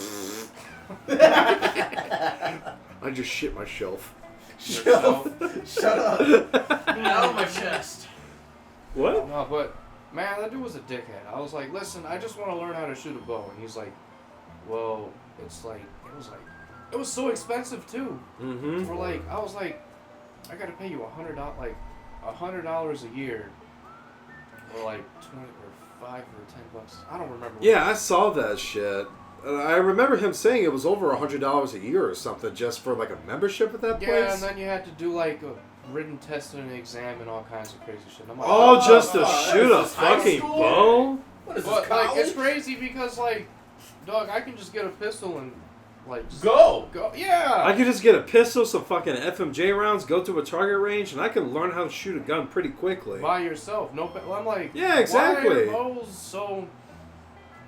I just shit myself. Shut up. Out of my chest. What? no, but man, that dude was a dickhead. I was like, listen, I just want to learn how to shoot a bow, and he's like, well, it was so expensive too. Mm-hmm. For like, I was like, I gotta pay you $100 a year, or like 20 or $5 or $10. I don't remember. Yeah, I saw that shit. I remember him saying it was over $100 a year or something just for like a membership at that place. Yeah, and then you had to do like a written test and an exam and all kinds of crazy shit. And I'm like, Oh, just to Oh, shoot a is this high fucking school? bow? What is but this, like, college? it's crazy because like, dog, I can just get a pistol and like just Go! Yeah. I could just get a pistol, some fucking FMJ rounds, go to a target range, and I can learn how to shoot a gun pretty quickly. By yourself. No, I'm like, Yeah, exactly. Why are those so?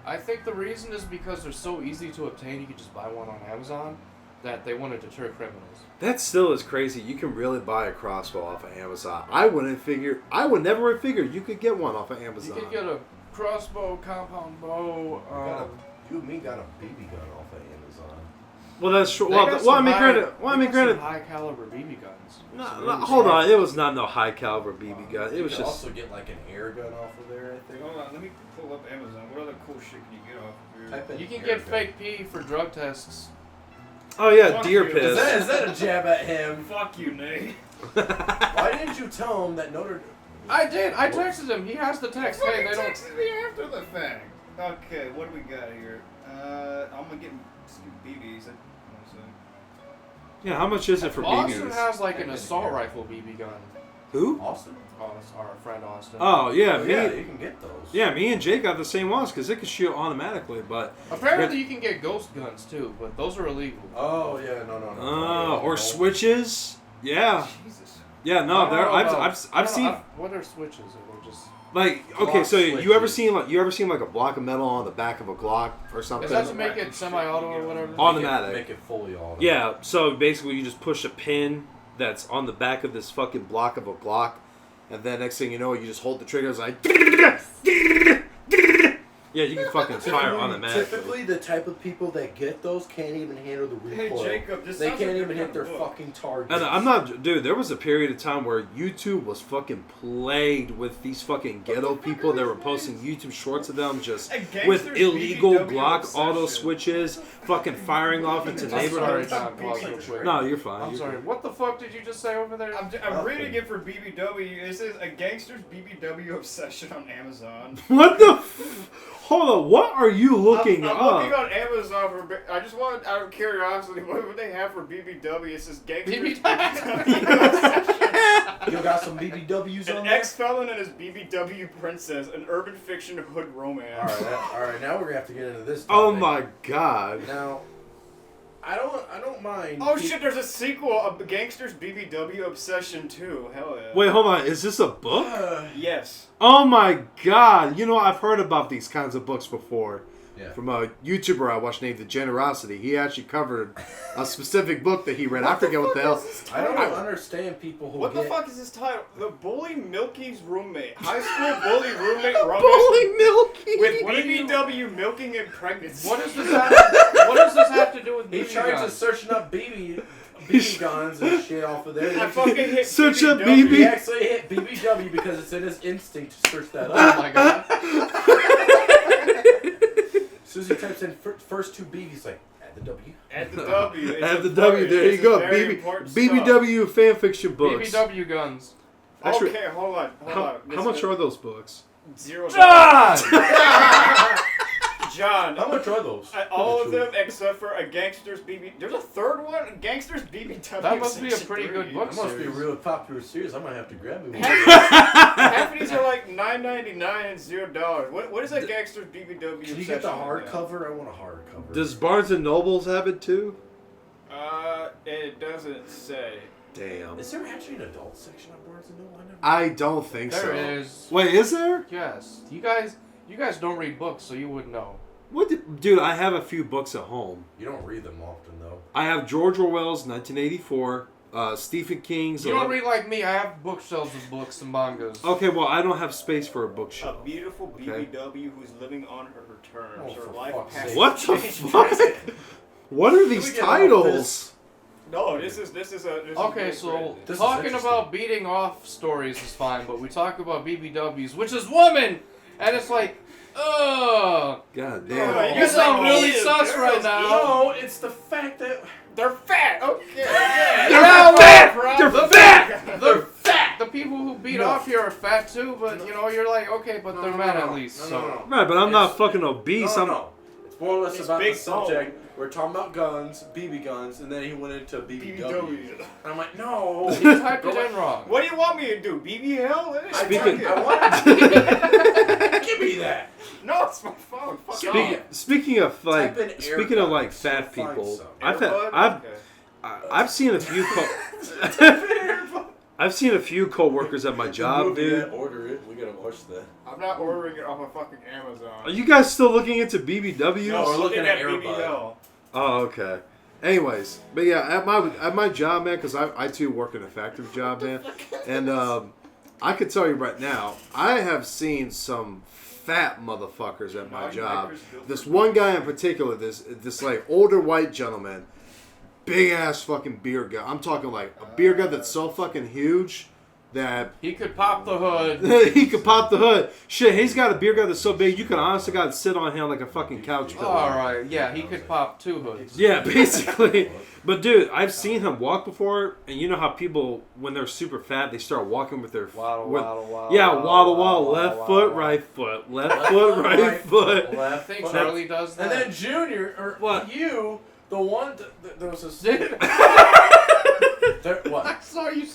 I think the reason is because they're so easy to obtain. You could just buy one on Amazon. That they want to deter criminals. That still is crazy. You can really buy a crossbow off of Amazon. I would never have figured you could get one off of Amazon. You could get a crossbow, compound bow. You and me got a BB gun off of Amazon. Well, that's true. They Well, got well, I some mean, high- granted. they got some high caliber BB guns. No, Some no, really hold strong- on. It was not no high caliber BB gun. It You was can just. also get like an air gun off of there, I think. Hold on, let me pull up Amazon. What other cool shit can you get off of here? Type in You can air get gun. fake pee for drug tests. Oh yeah, Fuck deer you. piss. Is that a jab at him? Fuck you, Nate. Why didn't you tell him that Notre I did. I texted him. He has the text. Hey, they don't. texted me after the thing. Okay, what do we got here? I'm gonna get some BBs. Yeah, how much is it for Austin BBs? has like an assault rifle BB gun. Who? Austin? Oh, that's our friend Austin. Oh yeah, Oh, me. yeah, you can get those. Yeah, me and Jake got the same ones because it can shoot automatically. But Apparently, you can get ghost guns too, but those are illegal. Oh yeah, no. or switches. Yeah, Jesus. yeah. No, there. I've seen What are switches? Or they're just. like okay. Glock So you ever switches. seen like a block of metal on the back of a Glock or something? Is that to make it semi-auto or whatever? Automatic. Make it fully automatic. Yeah. So basically, you just push a pin that's on the back of this fucking block of a Glock, and then next thing you know, you just hold the trigger. It's like. Yeah, you can fucking fire automatically. Typically, the type of people that get those can't even handle the Hey, recoil. Jacob, this They sounds can't like even you're hit their reading a book. fucking targets. And I'm not, dude. There was a period of time where YouTube was fucking plagued with these fucking ghetto people that were posting YouTube shorts of them just A gangster's with illegal BBW Glock obsession. auto switches, fucking firing off into I'm sorry, neighborhoods. Tom, pause real quick. No, you're fine. I'm You're sorry. good. What the fuck did you just say over there? I'm reading it for BBW. It says a gangster's BBW obsession on Amazon. What the? Hold on, what are you looking I'm up? looking on Amazon for. I just wanted, out of curiosity, what would they have for BBW? It says gangsters. You got some BBWs on An there? ex-felon and his BBW princess, an urban fiction hood romance. All right. Now we're gonna have to get into this. Oh topic. my god. Now, I don't mind. Oh shit! There's a sequel of Gangsters BBW Obsession 2. Hell yeah. Wait, hold on. Is this a book? Yes. Oh my god. You know, I've heard about these kinds of books before. Yeah. From a YouTuber I watched named The Generosity. He actually covered a specific book that he read. I forget what the hell. I don't understand people who What get... the fuck is this title? The Bully Milky's Roommate. High school bully roommate romance Bully Milky! with What are you- BBW milking and pregnancy. What does this have to do with He BB tried to guns? search up BB guns and shit off of there. I fucking hit Search up BBW. He actually hit BBW because it's in his instinct to search that Oh up. my god. As soon as he types in first two B, he's like, add the W. Add the W. It's Add the important. W, there This you is go. very important stuff. BBW fanfiction books. BBW guns. Actually, Okay, hold on. how much are those books? $0. John! John. How much are those? All of them except for a Gangsters BB. There's a third one? A Gangsters BBW. That must be a Section pretty 3. good book. That must be a real popular series. I might have to grab me one. Half of these are like $9.99 and $0. What is that Gangsters BBW? Can you get the obsession like that? hardcover? I want a hardcover. Does Barnes and Nobles have it too? It doesn't say. Damn. Is there actually an adult section on Barnes and Noble? I don't think so. There is. Wait, is there? Yes. You guys don't read books, so you wouldn't know. What, dude? I have a few books at home. You don't read them often, though. I have George Orwell's 1984, Stephen King's. You don't read like me. I have bookshelves of books and mangas. Okay, well, I don't have space for a A bookshelf. beautiful Okay. BBW who's living on her terms. Oh, her for life fuck's has sake. What the changed. fuck? What are these we get off titles? No, this is Okay, really so great. This is talking interesting. about beating off stories is fine, but we talk about BBWs, which is woman, and it's like, ugh. God Oh, damn. You sound really Ew, sus girls, right now. No, it's the fact that They're fat. Okay. They're Yeah, fat! well, They're the- fat! They're fat. The people who beat No. off here are fat too, but you know, you're like, okay, but they're men at least. So Right, but I'm not It's- fucking obese. No, I'm no. It's more or less It's about the big subject. We're talking about guns, BB guns, and then he went into BBW. BBW. And I'm like, no. you typed it in wrong. What do you want me to do? BBL? I want Give me that. No, it's my phone. Fuck Speaking of like, Type in speaking of like Airbuds, fat you'll find people, some. I've seen a few. I've seen a few coworkers at my job, dude. Order it. We gotta watch that. I'm not ordering it off of fucking Amazon. Are you guys still looking into BBWs? No, we're we're looking looking at at Airbud. BBL. Oh, okay. Anyways, but yeah, at my job, man, because I too work in a factory job, man, and I could tell you right now, I have seen some fat motherfuckers at my job. This one guy in particular, this like older white gentleman, big ass fucking beer gut. I'm talking like a beer gut that's so fucking huge that He could pop the hood. he could pop the hood. Shit, he's got a beer gut that's so big you could honestly got to sit on him like a fucking couch pillow. All right, yeah, he could pop 2 hoods. Yeah, basically. But dude, I've seen him walk before, and you know how people, when they're super fat, they start walking with their Waddle, with, waddle, waddle. yeah, waddle, waddle, waddle, left waddle, foot, waddle. right foot, left foot, right foot. I Left. think foot. Charlie does that. And then Junior, or What? you, the one, there was this. What? I saw you.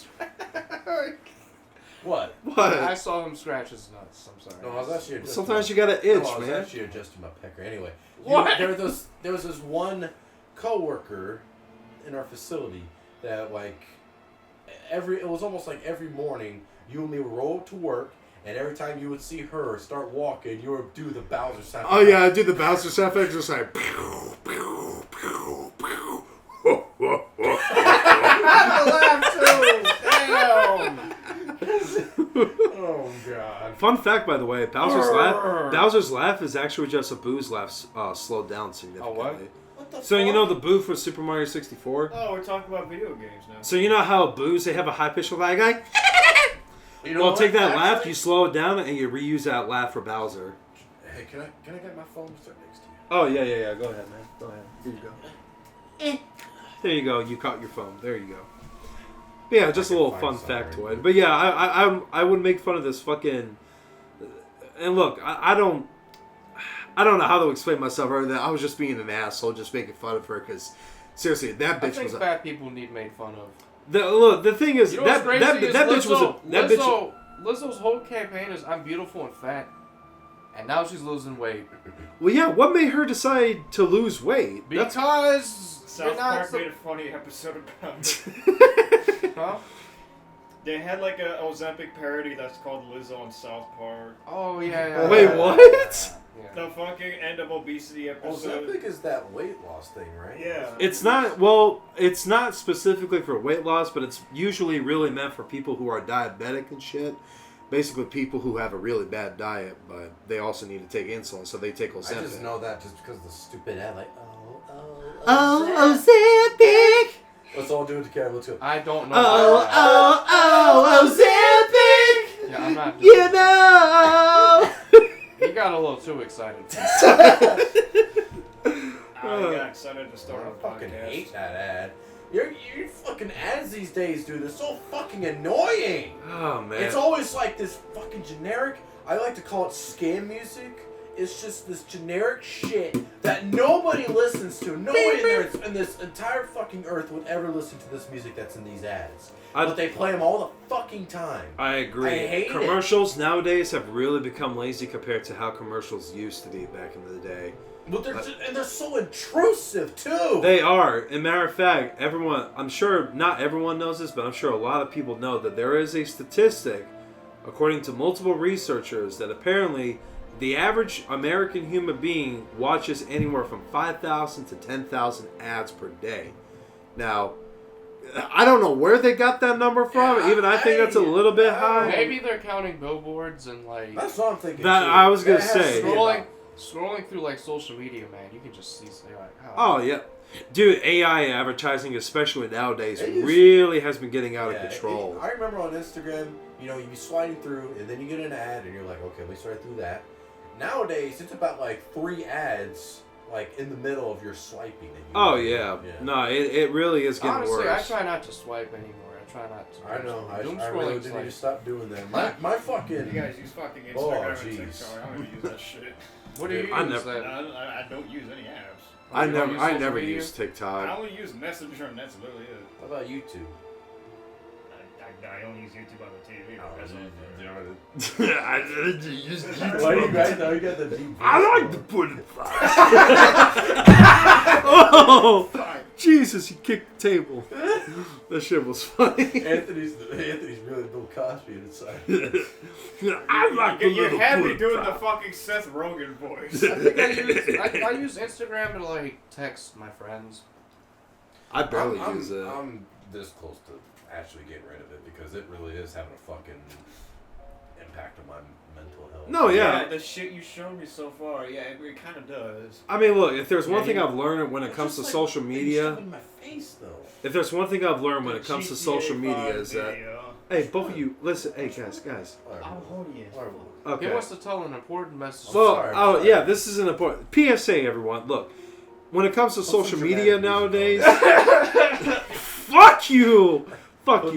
What? I What? saw him scratch his nuts. I'm sorry. No, I was actually adjusting Sometimes my- you gotta itch, no, I was man. actually adjusting my pecker. Anyway, What? there was this one coworker in our facility that like it was almost like every morning you and me would roll to work, and every time you would see her start walking, you would do the Bowser sound. Oh yeah, I do the bouncer sound effect, just like. Oh god. Fun fact, by the way, Bowser's laugh is actually just a Boo's laugh slowed down significantly. what? What the So you fuck? know the Boo for Super Mario 64? Oh, we're talking about video games now. So you know how Boos, they have a high pitch laugh like, You know well, what? take that laugh, Actually- you slow it down, and you reuse that laugh for Bowser. Hey, can I get my phone to start next to you? Oh, yeah. Go ahead, man. Go ahead. Here you go. There you go. You caught your phone. There you go. But yeah, just a little fun factoid. But yeah, I would make fun of this fucking... And look, I don't... I don't know how to explain myself other than I was just being an asshole, just making fun of her because seriously, that bitch I think was. fat people need made fun of. The thing is, You know what's crazy that bitch was that bitch. Lizzo's whole campaign is I'm beautiful and fat, and now she's losing weight. Well, yeah. What made her decide to lose weight? Because you're South not. Park made a funny episode about it. Huh? They had like a Ozempic parody that's called Lizzo on South Park. Oh yeah. Wait, what? Yeah. The fucking end of obesity episode. Ozempic is that weight loss thing, right? Yeah. It's not. Well, it's not specifically for weight loss, but it's usually really meant for people who are diabetic and shit. Basically, people who have a really bad diet, but they also need to take insulin, so they take Ozempic. I just know that just because the stupid ad, like, Ozempic. Let's all do it together. Let's go. I don't know. Ozempic. Yeah, I'm not. You know. You got a little too excited. I got excited to start I a fucking podcast. hate that ad. Your fucking ads these days, dude, they're so fucking annoying. Oh man. It's always like this fucking generic, I like to call it scam music. It's just this generic shit that nobody listens to. Nobody in this entire fucking earth would ever listen to this music that's in these ads. But they play them all the fucking time. I agree. I hate commercials nowadays have really become lazy compared to how commercials used to be back in the day. But they're so intrusive too. They are. As a matter of fact, everyone, I'm sure not everyone knows this, but I'm sure a lot of people know that there is a statistic, according to multiple researchers, that apparently the average American human being watches anywhere from 5,000 to 10,000 ads per day. Now, I don't know where they got that number from. Yeah, Even I think that's a little bit high. Maybe they're counting billboards and like. That's what I'm thinking. That too. I was gonna That has say. to be Scrolling through like social media, man, you can just see like. Oh yeah, dude. AI advertising, especially nowadays, It is- really has been getting out Yeah, of control. I remember on Instagram, you'd be sliding through, and then you get an ad, and you're like, okay, let me slide through that. Nowadays, it's about like 3 ads, like in the middle of your swiping. That you Oh yeah. No, it really is getting Honestly, worse. I try not to swipe anymore. I try not to. I know. Doom I scrolling really is did like- need to stop doing that. My fucking. You guys use fucking Oh, Instagram and jeez. TikTok. I don't even use that shit. What do you I use never- then? I don't use any apps. I You don't never, use I social never media? use I TikTok. only use Messenger and that's literally it. How about YouTube? I only use YouTube on the TV. That's all. Why do you guys know you got the deep? I like to put it. Oh, Jesus! He kicked the table. That shit was funny. Anthony's really Bill Cosby inside. I like the You little had me put doing the it. fucking Seth Rogen voice. I think I use Instagram to like text my friends. I barely I'm, use it. I'm this close to actually getting rid of it because it really is having a fucking impact on my mental health. No, yeah. The shit you showed me so far, yeah, it kind of does. I mean, look. If there's one Yeah, thing you- I've learned when it comes to social media, In my face though. if there's one thing I've learned when it comes to social GTA media 5 is that, video. hey, both of you, listen. Hey, guys. I'll hold you. He Okay. wants to tell an important message. Well, sorry, I'm oh sorry. yeah, this is an important PSA, everyone. Look, when it comes to social media nowadays, fuck you,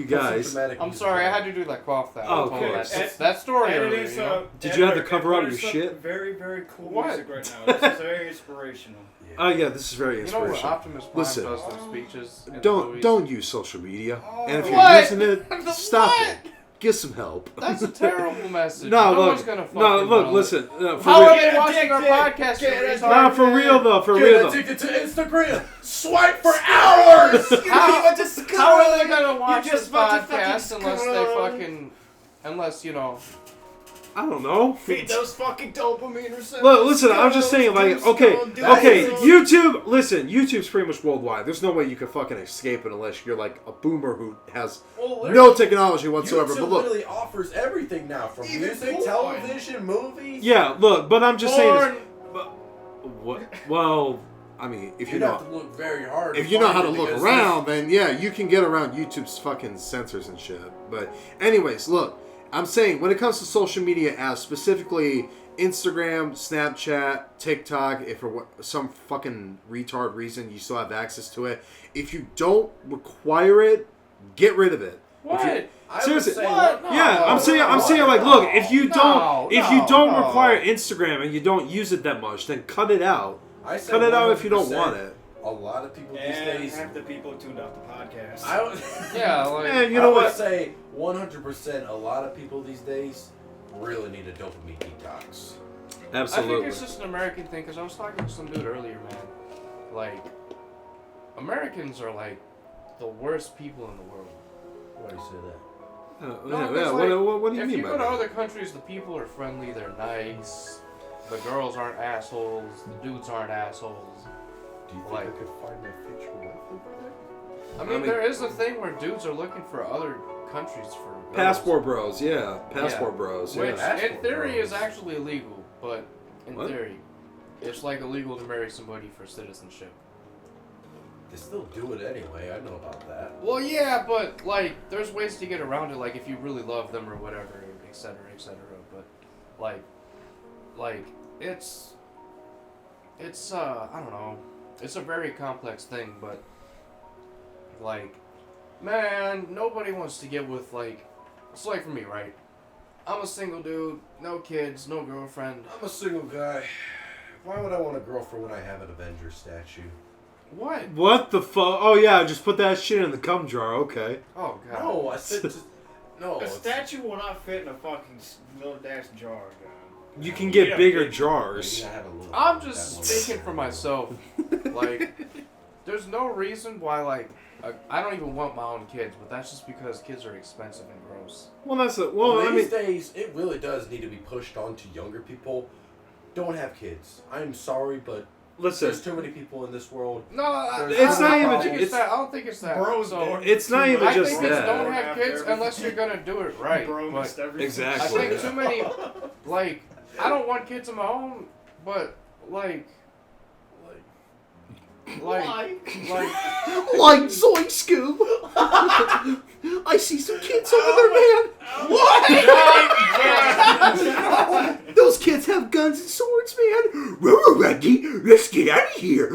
guys. I'm sorry, I had to do that cough thing. Oh, I told okay. that story earlier, Editing, you know? Did you have to editor, cover up editor, your some shit? Very, very cool What? music right now. This is very inspirational. Oh yeah, this is very You know what inspirational. Optimus Prime Listen. does those speeches in the Don't movies? use social media, and if you're What? using it, The stop what? it. Get some help. That's a terrible message. No, one's look, gonna fucking no, look, know it. listen. For How are real, they watching our podcast? no, for real though, for real though. Addicted to Instagram. Swipe for hours. How are they gonna watch You this just want to podcast fucking unless they scroll. fucking, unless you know? I don't know. Feed those fucking dopamine receptors. Look, listen, I'm just saying, like, okay, YouTube, listen, YouTube's pretty much worldwide. There's no way you can fucking escape it unless you're like a boomer who has no technology whatsoever. YouTube But look, literally offers everything now, from Even music, porn. television, movies. yeah, look, but I'm just saying Porn. this. But, what? Well, I mean, if you You'd know, have to look very hard. if to you know find how to it look because around, then yeah, you can get around YouTube's fucking censors and shit. But anyways, look, I'm saying when it comes to social media apps, specifically Instagram, Snapchat, TikTok, if for some fucking retard reason you still have access to it, if you don't require it, get rid of it. What? Seriously, say what? No, yeah, I'm saying, like, look, if you don't require Instagram and you don't use it that much, then cut it out. I say Cut it out if you don't 100%. want it. A lot of people these And days. half the people tuned out the podcast. I would, Yeah, like And you I know would what? say 100%. A lot of people these days really need a dopamine detox. I Absolutely. think it's just an American thing, because I was talking to some dude earlier, man. Like, Americans are like the worst people in the world. Why do you say that? No, yeah, 'cause, yeah. like, What do you if mean you by go to that? other countries, the people are friendly, they're nice, the girls aren't assholes, the dudes aren't assholes. Do you think Like- I could find my future wife over there? I mean, there is a thing where dudes are looking for other countries for girls. Passport bros, yeah. Passport bros, Which, yeah. in theory, is actually illegal, but in What? theory, it's like illegal to marry somebody for citizenship. They still do it anyway. I know about that. Well, yeah, but like, there's ways to get around it. Like, if you really love them or whatever, etc., etc. But like, it's I don't know. It's a very complex thing, but like, man, nobody wants to get with like. It's like for me, right? I'm a single dude, no kids, no girlfriend. I'm a single guy. Why would I want a girlfriend when I have an Avengers statue? What? What the fuck? Oh, yeah, just put that shit in the cum jar, okay. Oh god. No, I said just, no. A it's- statue will not fit in a fucking little dash jar, John. You can get Yeah, bigger big- jars. Maybe I have a little I'm bit of just that speaking one. for myself. Like, there's no reason why, like, I don't even want my own kids, but that's just because kids are expensive and gross. Well, that's a... Well, Well, I mean... these days, it really does need to be pushed onto younger people. Don't have kids. I'm sorry, but Listen, there's too many people in this world. No, It's not even- I don't think it's it's- that. I don't think it's that. Bros So, don't. it's not even I just think it's that. don't have kids unless you're gonna do it right. Bro But missed everything. Exactly. I think too many, like, I don't want kids of my own, but like, like, Like Zoink Scoob. I see some kids over there, man. What? Those kids have guns and swords, man. Ready? Let's get out of here.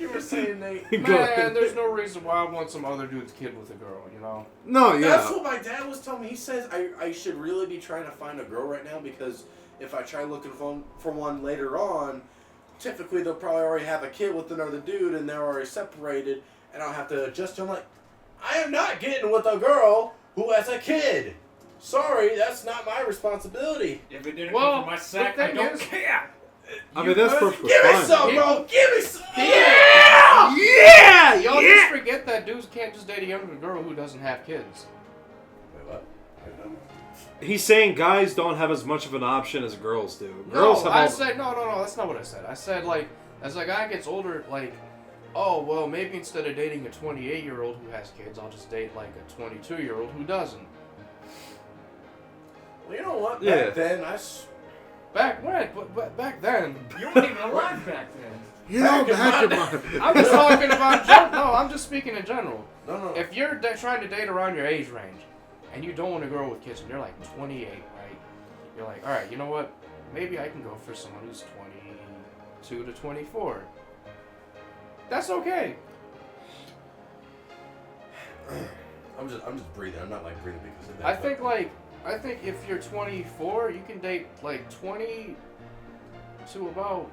You were saying, Nate. Go man, ahead. there's no reason why I want some other dude's kid with a girl, you know? No, yeah. That's what my dad was telling me. He says I should really be trying to find a girl right now because if I try looking for one later on, typically they'll probably already have a kid with another dude and they're already separated and I'll have to adjust to. I'm like, I am not getting with a girl who has a kid. Sorry, that's not my responsibility. If it didn't Well, come from my sack, the I thing don't is- care. I mean, that's perfectly Give me fine. some, bro. Give me some. Yeah! Y'all just forget that dudes can't just date a younger girl who doesn't have kids. Wait, what? He's saying guys don't have as much of an option as girls do. Girls No, have I all... said no. That's not what I said. I said like as a guy gets older, like, oh well, maybe instead of dating a 28-year-old who has kids, I'll just date like a 22-year-old who doesn't. Well, you know what? Yeah. Back then, Back when? But back then. You weren't even alive back then. You know, Back in back in my... I'm just talking about. No, I'm just speaking in general. no. If you're trying to date around your age range, and you don't want a girl with kids, and you're like 28, right? You're like, all right, you know what? Maybe I can go for someone who's 22 to 24. That's okay. I'm just breathing. I'm not like breathing because of that. I but- think if you're 24, you can date like 20 to about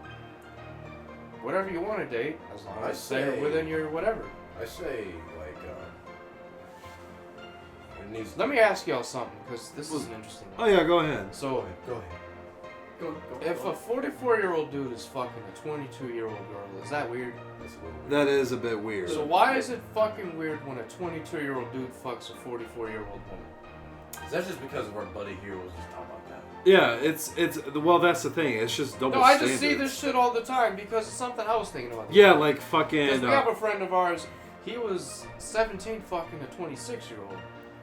whatever you want to date, as long I as they're say- within your whatever. I say like it needs. Let me ask y'all something, because this is an interesting Oh, one. yeah, go ahead. So, Go ahead. if a 44-year-old dude is fucking a 22-year-old girl, is that weird? That's a little weird. That is a bit weird. So why is it fucking weird when a 22-year-old dude fucks a 44-year-old woman? Is that just because of our buddy here was just talking about that? Yeah, it's well, that's the thing. It's just double No, I standards. just see this shit all the time because it's something I was thinking about. Yeah, like Because fucking... we have a friend of ours, he was 17 fucking a 26-year-old.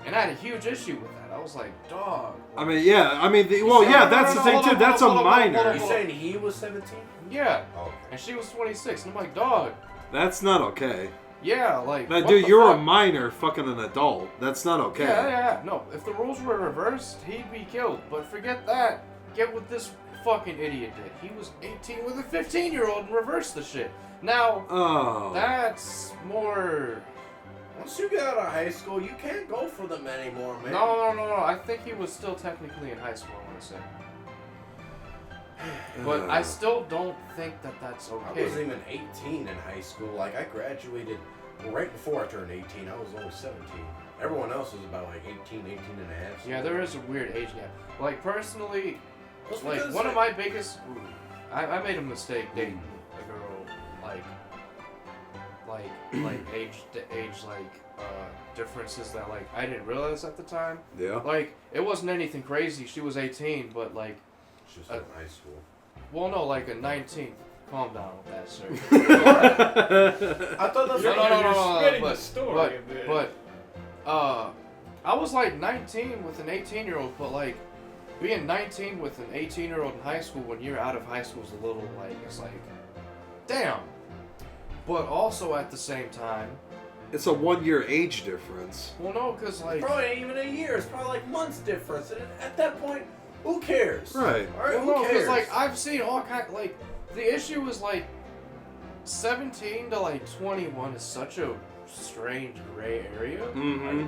And I had a huge issue with that. I was like, dog. I mean, yeah, well, yeah, that's the thing, too. That's a minor. You saying he was 17? Yeah. Oh, okay. And she was 26. And I'm like, dog. That's not okay. Yeah, like. Now, what dude, the you're fuck? a minor fucking an adult. That's not okay. Yeah. No, if the rules were reversed, he'd be killed. But forget that. Get what this fucking idiot did. He was 18 with a 15-year-old and reversed the shit. Now, Oh. that's more Once you get out of high school, you can't go for them anymore, man. No. I think he was still technically in high school, I want to say. But I still don't think that that's I okay. wasn't even 18 in high school. Like, I graduated right before I turned 18. I was only 17. Everyone else was about like 18 and a half. Yeah, there is a weird age gap. Like, personally, Well, like, because, one of my biggest... I made a mistake dating a girl, age differences that, like, I didn't realize at the time. Yeah. Like, it wasn't anything crazy. She was 18, but, like... She was in high school. Well, no, like a 19. Calm down with that, sir. I thought that's You're spitting the story a bit. But, I was like 19 with an 18-year-old, but like, being 19 with an 18-year-old in high school when you're out of high school is a little like, it's like, damn. But also at the same time, It's a 1-year age difference. well, no, because like, probably ain't even a year. It's probably like months difference. And at that point, who cares? Right. All right, well, who no, cares? because like, I've seen all kind, like, the issue is like, 17 to like 21 is such a strange gray area. Mm-hmm.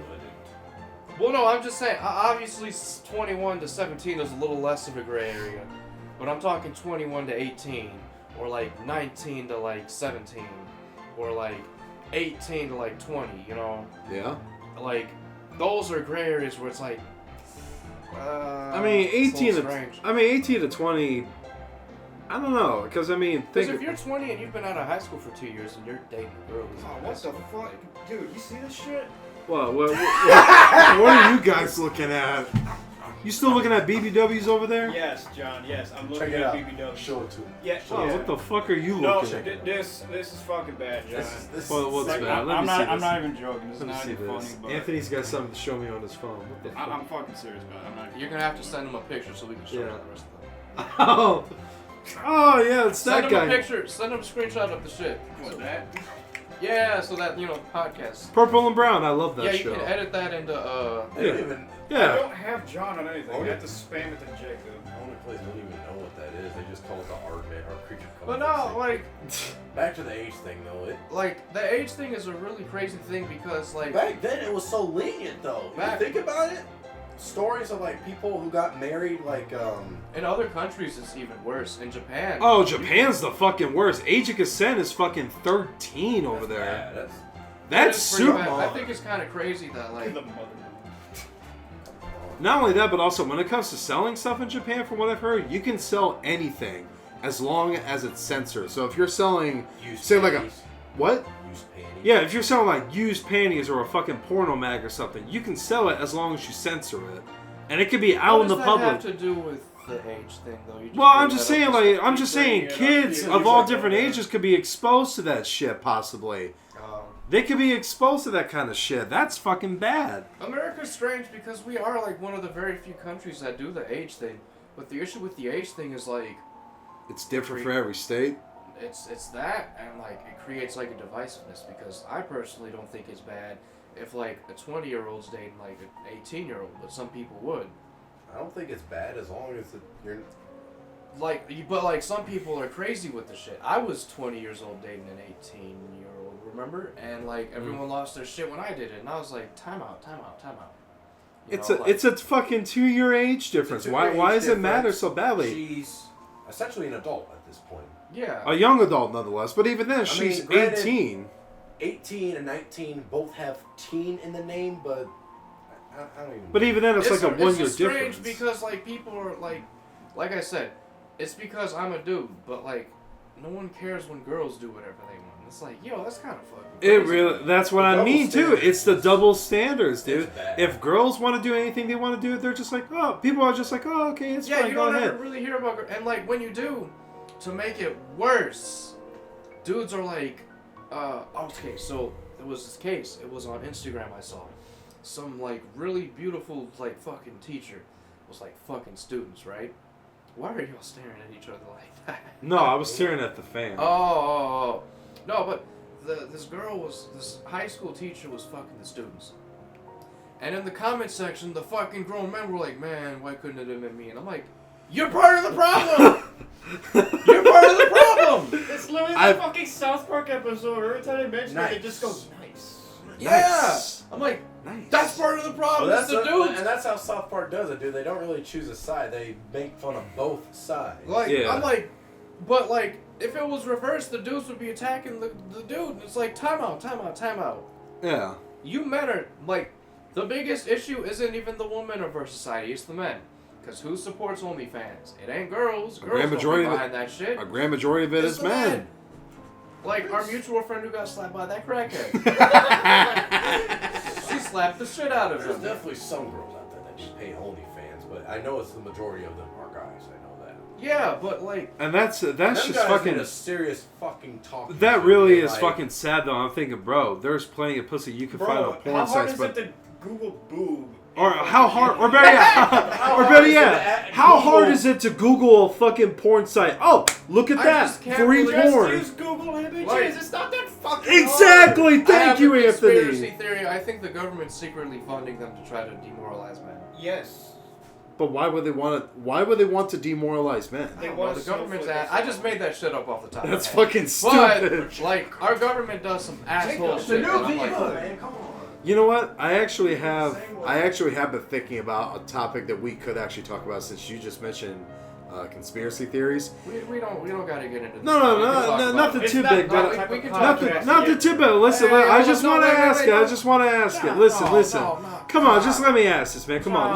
Well, no, I'm just saying, obviously 21 to 17 is a little less of a gray area, but I'm talking 21 to 18, or like 19 to like 17, or like 18 to like 20, you know? Yeah. Like, those are gray areas where it's like, I mean, it's a 18 little to strange. 18 to 20. I don't know, because I mean, Because think if you're 20 and you've been out of high school for 2 years and you're dating a girl who's in high What the school, fuck? Dude, you see this shit? what are you guys looking at? You still looking at BBWs over there? Yes, John, yes. I'm Check looking it at out. BBW. Show it to me. Yeah, Oh, yeah. what the fuck are you No, looking at? this is fucking bad, John. This Well, what's Like, bad? Let I'm me not. see I'm this. not even joking. It's Let me not see even this. funny, but Anthony's got something to show me on his phone. What the fuck? I'm fucking serious about it. I'm not. you're going to have to send him a picture so we can show Yeah. you the rest of them. Oh yeah, it's Send that him a guy. picture, send him a screenshot of the shit. What, that? Yeah, so that, you know, podcast. Purple and Brown. I love that Yeah, you show. can edit that into, They don't even. I Yeah. don't have John on anything. I have to spam it to Jacob. Only place don't even know what that is. They just call it the Aardman or creature. but no, like, Back to the age thing though. the age thing is a really crazy thing because, like, Back then it was so lenient though. You think about it. Stories of like people who got married like in other countries it's even worse. In Japan. Oh, Japan's the fucking worst. Age of consent is fucking 13 over there. Yeah, That's it's pretty super. bad. I think it's kind of crazy that, like, The mother. Not only that, but also when it comes to selling stuff in Japan, from what I've heard, you can sell anything as long as it's censored. So if you're selling, used say like a panties. what? Used panties. Yeah, if you're selling like used panties or a fucking porno mag or something, you can sell it as long as you censor it, and it could be out in the what public. does that have to do with the age thing, though? You Well, bring I'm just that saying, up like, I'm just saying, bringing it up. kids Yeah, of all exactly. different ages could be exposed to that shit, possibly. They could be exposed to that kind of shit. That's fucking bad. America's strange because we are, like, one of the very few countries that do the age thing. But the issue with the age thing is, like, It's different for every state. it's that, and, like, it creates, like, a divisiveness because I personally don't think it's bad if, like, a 20-year-old's dating, like, an 18-year-old, but some people would. I don't think it's bad as long as you're. Like, but, like, some people are crazy with the shit. I was 20 years old dating an 18-year-old, remember? And, like, everyone lost their shit when I did it, and I was like, time out. You know, like, It's a fucking 2-year age difference. Why does it matter so badly? She's essentially an adult at this point. yeah. A young adult, nonetheless. But even then, she's mean, granted- 18. 18 and 19 both have teen in the name, but I don't even. But even then, it's like a 1 It's year just strange difference. because, like, people are, like I said, it's because I'm a dude, but, like, no one cares when girls do whatever they want. It's like, yo, that's kind of fucking crazy. It really, that's what The I double mean too. standards It's the is- double standards, dude. it's bad. If girls want to do anything they want to do, they're just like, oh, people are just like, oh, okay, it's Yeah, fine, you go don't ahead. ever really hear about, and, like, when you do, to make it worse, dudes are like, okay, so there was this case. It was on Instagram I saw. Some, like, really beautiful, like, fucking teacher was, like, fucking students, right? Why are y'all staring at each other like that? No, I was staring at the fan. Oh. No, but this high school teacher was fucking the students. And in the comment section, the fucking grown men were like, man, why couldn't it have been me? And I'm like, you're part of the problem! You're part of the problem! It's literally I've- the fucking South Park episode. Every time they mention it, Nice. it just goes nice. Yeah. I'm like, Nice. that's part of the problem. Well, It's the dudes. and that's how South Park does it, dude. They don't really choose a side. They make fun of both sides. Like, Yeah. I'm like, but like, if it was reversed, the dudes would be attacking the dude. It's like, time out. Yeah. You men are, like, the biggest issue isn't even the women of our society, it's the men. Because who supports OnlyFans? It ain't girls. Girls grand don't majority be of it- behind that shit. A grand majority of it It's is the men. Like, our mutual friend who got slapped by that crackhead. She slapped the shit out of There's him. definitely some girls out there that just pay OnlyFans, but I know it's the majority of them are guys. I know that. Yeah, but like, And that's Them just guys fucking. need a serious fucking talk. That really to, is like, fucking sad though. I'm thinking, bro, there's plenty of pussy you can find on Bro, porn how hard sites, is it but to Google boob? or how hard, or better yet, How or hard better is it yet, to how hard Google- is it to Google a fucking porn site? Oh, look at I that, just can't free believe- Just porn. use Google images. Like- It's not that fucking Exactly. I Thank have you, a conspiracy Anthony. theory. I think the government's secretly funding them to try to demoralize men. hard. Yes. But why would they want to? Why would they want to demoralize men? They Well, want the to government's snowflake I just made that shit up off the top. That's of my head. fucking stupid. But like, our government does some asshole It's shit. a new and I'm like, vehicle, man, come on. You know what? I actually have been thinking about a topic that we could actually talk about since you just mentioned conspiracy theories. we don't gotta get into this. No, We can talk about nothing it. too not- big, not but the type we of can podcast. talk nothing too big. Listen, Hey, I just no, want to wait, ask wait, it. I no. just want to ask it. No, Listen. no, Come on, just let me ask this, man. Come on,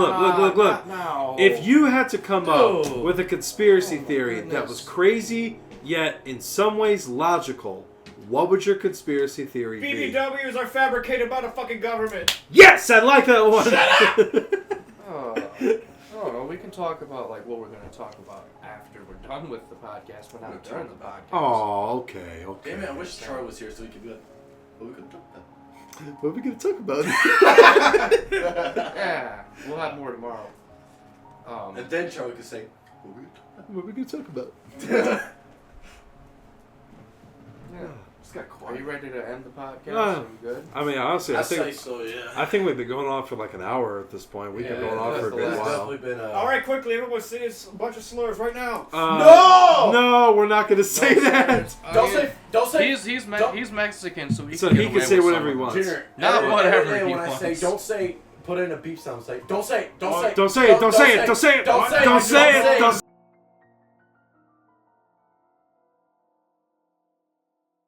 look. No. If you had to come up Dude. with a conspiracy Oh, my theory that goodness. was crazy yet in some ways logical, what would your conspiracy theory be? BBWs are fabricated by the fucking government. Yes, I like that one. Oh, we can talk about like what we're gonna talk about after we're done with the podcast, but not during the podcast. Oh, okay. Damn it, I wish Troy was here so he could be like, well, we could talk about What are we gonna talk about? Yeah, we'll have more tomorrow. And then Troy could say, well, we could talk What are we gonna talk about? about Yeah. Just got Are quiet. you ready to end the podcast? Uh, Are we good? I mean, honestly, I I say think so, yeah. I think we've been going on for like an hour at this point. We've been going on for a good It's while. definitely been All right, quickly, everyone say a bunch of slurs right now. No, we're not gonna say that. Don't say. He's don't- Mexican, so he So can he get can away say with whatever he some of wants. it. Junior, Not every whatever day he when I say, wants. don't say, put in a beep sound. Say, don't say, don't say, Don't say it. Don't say it. Don't say it. don't say it, Don't say it. don't say it. Don't